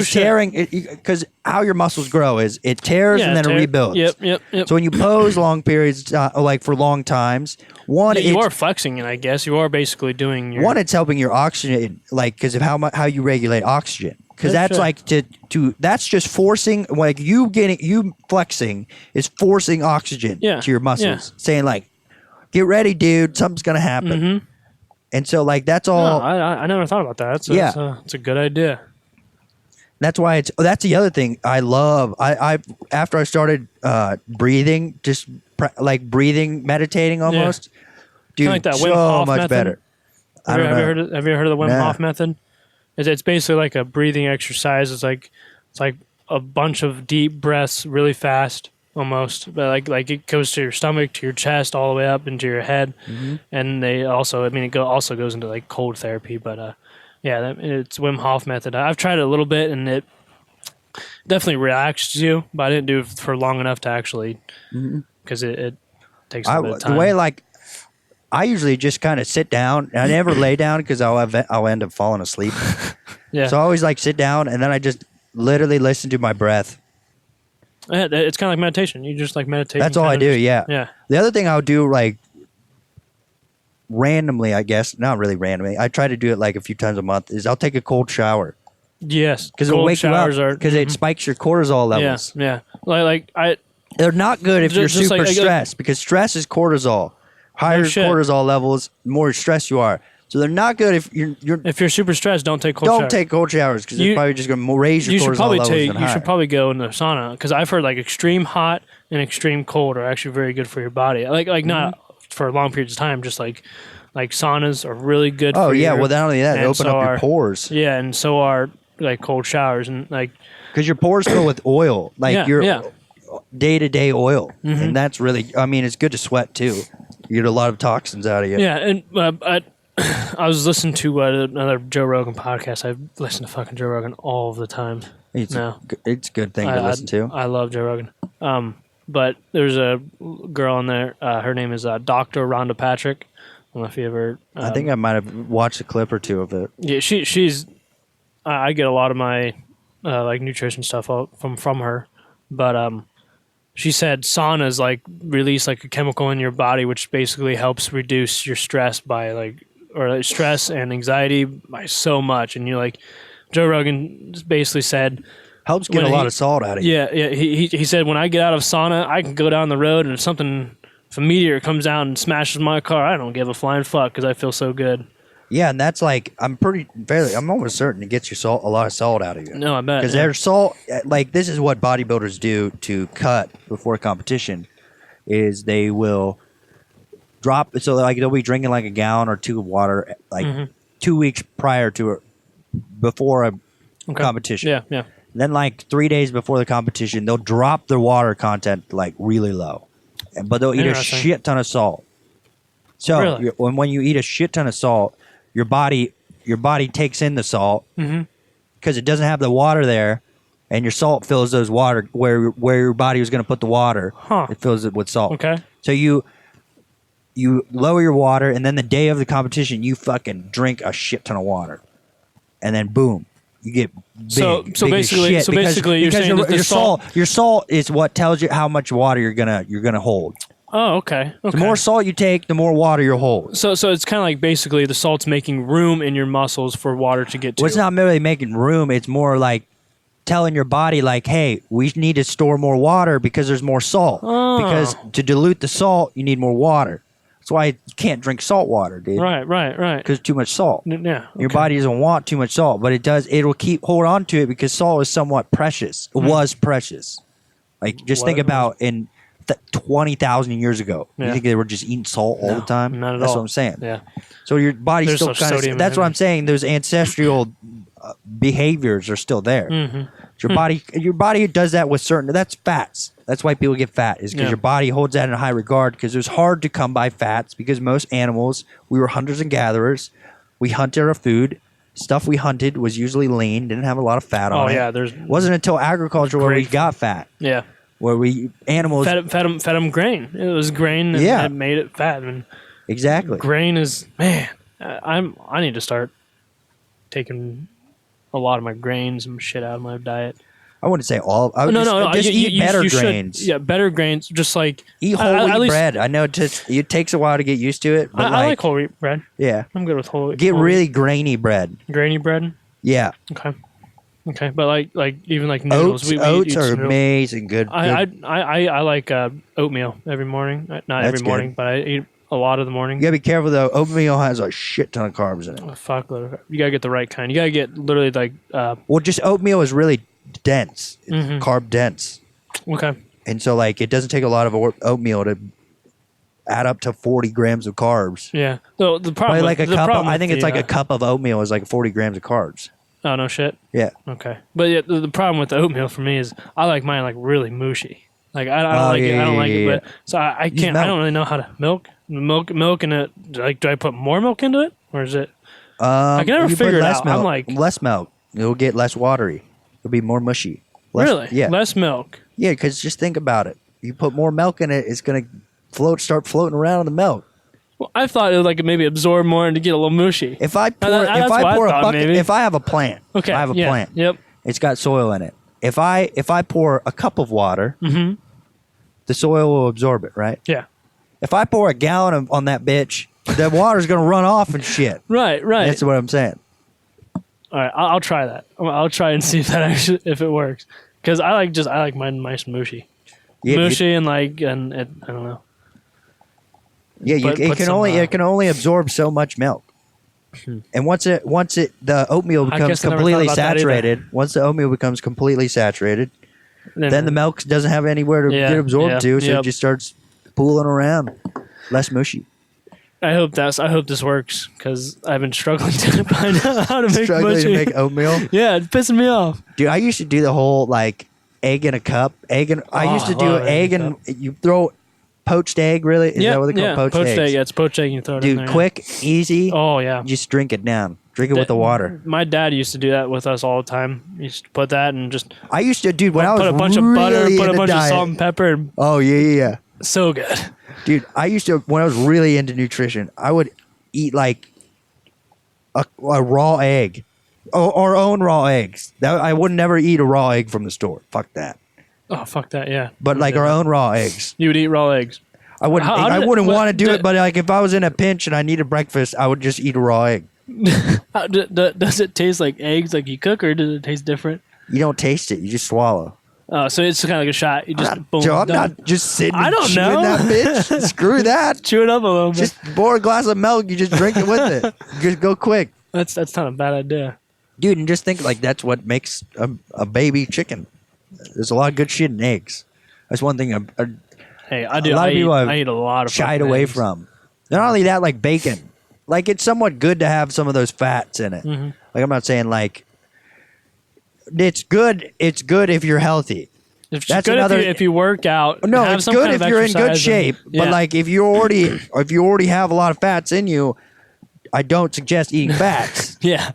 Tearing, because how your muscles grow is it tears and then it rebuilds. Yep. So when you pose long periods, like for long times, you are flexing it. I guess you are basically doing your. It's helping your oxygen, like because of how you regulate oxygen. Because that's like that's just forcing, like you flexing is forcing oxygen to your muscles, saying like, get ready, dude, something's gonna happen. And so like that's all. No, I never thought about that. It's a good idea. That's why that's the other thing I love. I after I started breathing, just like breathing, meditating almost, dude, like that so Wim Hof much method. better. Have you heard of the Wim Hof method? It's basically like a breathing exercise. It's like a bunch of deep breaths really fast almost, but like it goes to your stomach, to your chest, all the way up into your head. And they also, it also goes into like cold therapy, but it's Wim Hof method. I've tried it a little bit, and it definitely relaxes you, but I didn't do it for long enough to actually, because it takes a bit of time. The way I usually just kind of sit down. I never lay down because I'll end up falling asleep. So I always sit down, and then I just literally listen to my breath. Yeah, it's kind of like meditation. You just meditate. That's all I do. Yeah. The other thing I'll do randomly, I guess, not really randomly, I try to do it a few times a month, is I'll take a cold shower. Yes, because it'll wake you up, because it spikes your cortisol levels. They're not good if you're super stressed, because stress is cortisol. Higher cortisol levels, the more stressed you are. So they're not good if you're super stressed. Don't take cold showers. Don't take cold showers, because it's probably just going to raise your cortisol levels. You should probably go in the sauna, because I've heard extreme hot and extreme cold are actually very good for your body. Not for long periods of time, just like saunas are really good. Oh yeah, well not only that, they open up your pores. Yeah, and so are cold showers, and because your pores fill with oil, your day-to-day oil, and that's really, it's good to sweat too. You get a lot of toxins out of you. Yeah, and I was listening to another Joe Rogan podcast. I listen to fucking Joe Rogan all the time. It's a good thing to listen to. I love Joe Rogan. But there's a girl in there. Her name is Dr. Rhonda Patrick. I don't know if you ever. I think I might have watched a clip or two of it. Yeah, she's. I get a lot of my nutrition stuff from her, but she said saunas release a chemical in your body which basically helps reduce your stress by stress and anxiety by so much, and Joe Rogan basically said. Helps get a lot of salt out of you. Yeah. He said, when I get out of sauna, I can go down the road, and if a meteor comes down and smashes my car, I don't give a flying fuck because I feel so good. Yeah, and that's I'm almost certain it gets you a lot of salt out of you. No, I bet. Because there's salt, this is what bodybuilders do to cut before competition, is they will drop, so they'll be drinking a gallon or two of water 2 weeks prior to before a competition. Yeah. Then 3 days before the competition, they'll drop their water content really low, but they'll eat a shit ton of salt. So really? when you eat a shit ton of salt, your body takes in the salt because it doesn't have the water there, and your salt fills those water where your body was going to put the water. It fills it with salt. Okay. So you lower your water, and then the day of the competition, you fucking drink a shit ton of water, and then boom. You get big. So basically, you're saying that your salt is what tells you how much water you're gonna hold. Oh, okay. The more salt you take, the more water you'll hold. So it's kind of basically the salt's making room in your muscles for water to get to. Well, it's not merely making room. It's more telling your body hey, we need to store more water because there's more salt. Oh. Because to dilute the salt, you need more water. That's why you can't drink salt water, dude. Right. Because too much salt. Yeah. Okay. Your body doesn't want too much salt, but it'll hold on to it because salt is somewhat precious. It was precious. Think about in 20,000 years ago. Yeah. You think they were just eating salt all the time? Not at all. That's what I'm saying. Yeah. So your body's still kind of. That's what I'm saying. Those ancestral behaviors are still there. Mm-hmm. Your body does that with certain. That's fats. That's why people get fat, is because your body holds that in high regard, because it was hard to come by fats, because most animals, we were hunters and gatherers. We hunted our food. Stuff we hunted was usually lean, didn't have a lot of fat on it. Oh yeah, wasn't until agriculture where we got fat. Yeah, where animals fed them grain. It was grain, and it made it fat. And exactly, grain is I need to start taking a lot of my grains and shit out of my diet. I wouldn't say all. I would just eat better grains. Yeah, better grains. Just like eat whole wheat bread. I know it takes a while to get used to it. But I like whole wheat bread. Yeah, I'm good with whole wheat. Get really grainy bread. Grainy bread. Yeah. Okay, but like even like noodles. Oats are amazing. Good. I like oatmeal every morning. Not every morning, but I eat a lot of the morning. You gotta be careful though. Oatmeal has a shit ton of carbs in it. Oh, fuck, you gotta get the right kind. You gotta get literally like. Well, just oatmeal is really dense, carb dense. Okay. And so like it doesn't take a lot of oatmeal to add up to 40 grams of carbs. Yeah. So the problem, like I think it's like a cup of oatmeal is like 40 grams of carbs. Oh no shit. Yeah. Okay. But yeah, the problem with the oatmeal for me is I like mine like really mushy. Like I don't like it. I don't like it. But so I can't. I don't really know how to milk in it. Like, do I put more milk into it, or is it? I can never figure it out. Milk, I'm like less milk. It'll get less watery. It'll be more mushy. Really? Yeah. Less milk. Yeah, because just think about it. You put more milk in it, it's gonna start floating around in the milk. Well, I thought it would like maybe absorb more and to get a little mushy. If I pour a bucket, if I have a plant, okay, I have a plant. Yep. It's got soil in it. If I pour a cup of water, the soil will absorb it, right? Yeah. If I pour a gallon on that bitch, the water's gonna run off and shit. Right. That's what I'm saying. All right, I'll try that. I'll try and see if it works. Because I like mine nice and mushy, and I don't know. Yeah, it can only absorb so much milk. And once the oatmeal becomes completely saturated, then the milk doesn't have anywhere to get absorbed to, so it just starts pooling around, less mushy. I hope this works because I've been struggling to find out how to make mushy. To make oatmeal. Yeah, it's pissing me off. Dude, I used to do the whole like egg in a cup. I used to do egg and you throw poached egg. Really, is that what they call poached egg? Yeah, it's poached egg. You throw it in there. Dude, quick, easy. Oh yeah. Just drink it down. Drink it with the water. My dad used to do that with us all the time. He used to put that and just. I used to, dude. When I was put a bunch of butter, put a bunch of salt and pepper. Oh yeah. So good. Dude, I used to, when I was really into nutrition, I would eat like a raw egg, our own raw eggs. I would never eat a raw egg from the store. Fuck that. Oh, fuck that, yeah. But like our own raw eggs. You would eat raw eggs. I wouldn't. I wouldn't want to do it, but like if I was in a pinch and I needed breakfast, I would just eat a raw egg. Does it taste like eggs, like you cook, or does it taste different? You don't taste it. You just swallow. Oh, so it's kind of like a shot. You just boom. Joe, I'm not just sitting. I don't know that bitch. Screw that. Chew it up a little bit. Just pour a glass of milk. You just drink it with it. Just go quick. That's not a bad idea, dude. And just think like that's what makes a baby chicken. There's a lot of good shit in eggs. That's one thing. Hey, I do. I eat a lot of shied away from. Not only that, like bacon. Like it's somewhat good to have some of those fats in it. Mm-hmm. Like I'm not saying like. It's good. It's good if you're healthy. That's another. If you work out, no, it's good if you're in good shape. But like if you already have a lot of fats in you, I don't suggest eating fats. Yeah.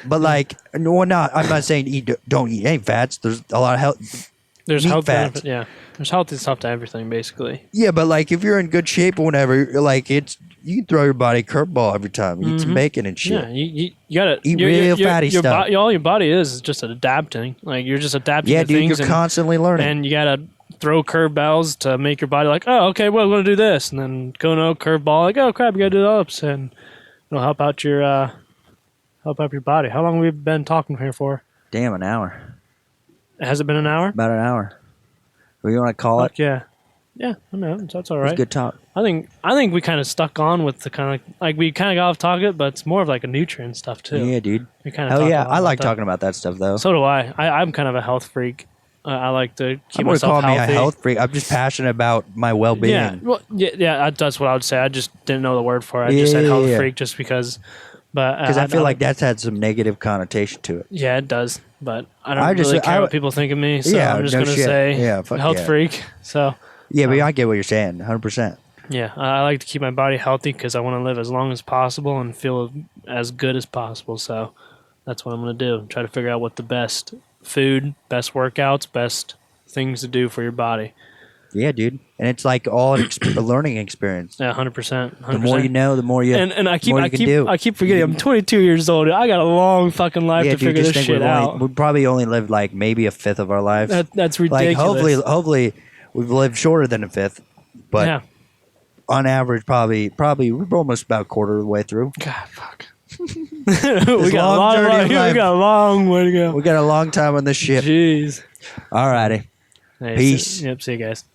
But like, I'm not saying don't eat any fats. There's a lot of health. There's health fats. Yeah. There's healthy stuff to everything, basically. Yeah, but like if you're in good shape or whatever, like you can throw your body a curveball every time. You eat some bacon and shit. Yeah, you gotta eat real fatty stuff. All your body is just adapting. Like you're just adapting. Yeah, to things you're constantly learning. And you gotta throw curveballs to make your body like, oh, okay, well, I'm gonna do this, and then go no curveball. Like, oh crap, you gotta do the opposite, and it'll help out your body. How long have we been talking here for? Damn, an hour. Has it been an hour? About an hour. What do you want to call it? Yeah. Yeah, I know. That's all right. It's good talk. I think we kind of stuck on with the kind of like we kind of got off topic, but it's more of like a nutrient stuff too. Yeah, dude. We kind of hell yeah, I like talking about that stuff though. So do I. I'm kind of a health freak. I like to keep myself healthy. Me a health freak. I'm just passionate about my well-being. Yeah, well, yeah. That's what I would say. I just didn't know the word for it. I just said health freak just because. But because I feel like that's had some negative connotation to it. Yeah, it does. But I don't really care what people think of me, so I'm just going to say health freak. So yeah, but I get what you're saying, 100%. Yeah, I like to keep my body healthy because I want to live as long as possible and feel as good as possible. So that's what I'm going to do. Try to figure out what the best food, best workouts, best things to do for your body. Yeah, dude. And it's like all a learning experience. Yeah, 100%. The more you know, the more you and I can do. I keep forgetting. I'm 22 years old. I got a long fucking life to figure this shit out. We probably only lived like maybe a fifth of our lives. That's ridiculous. Like hopefully we've lived shorter than a fifth, but yeah. On average, probably we're almost about a quarter of the way through. God, fuck. we got a long way to go. We got a long time on this ship. Jeez. Alrighty. Hey, Peace. Yep. See you guys.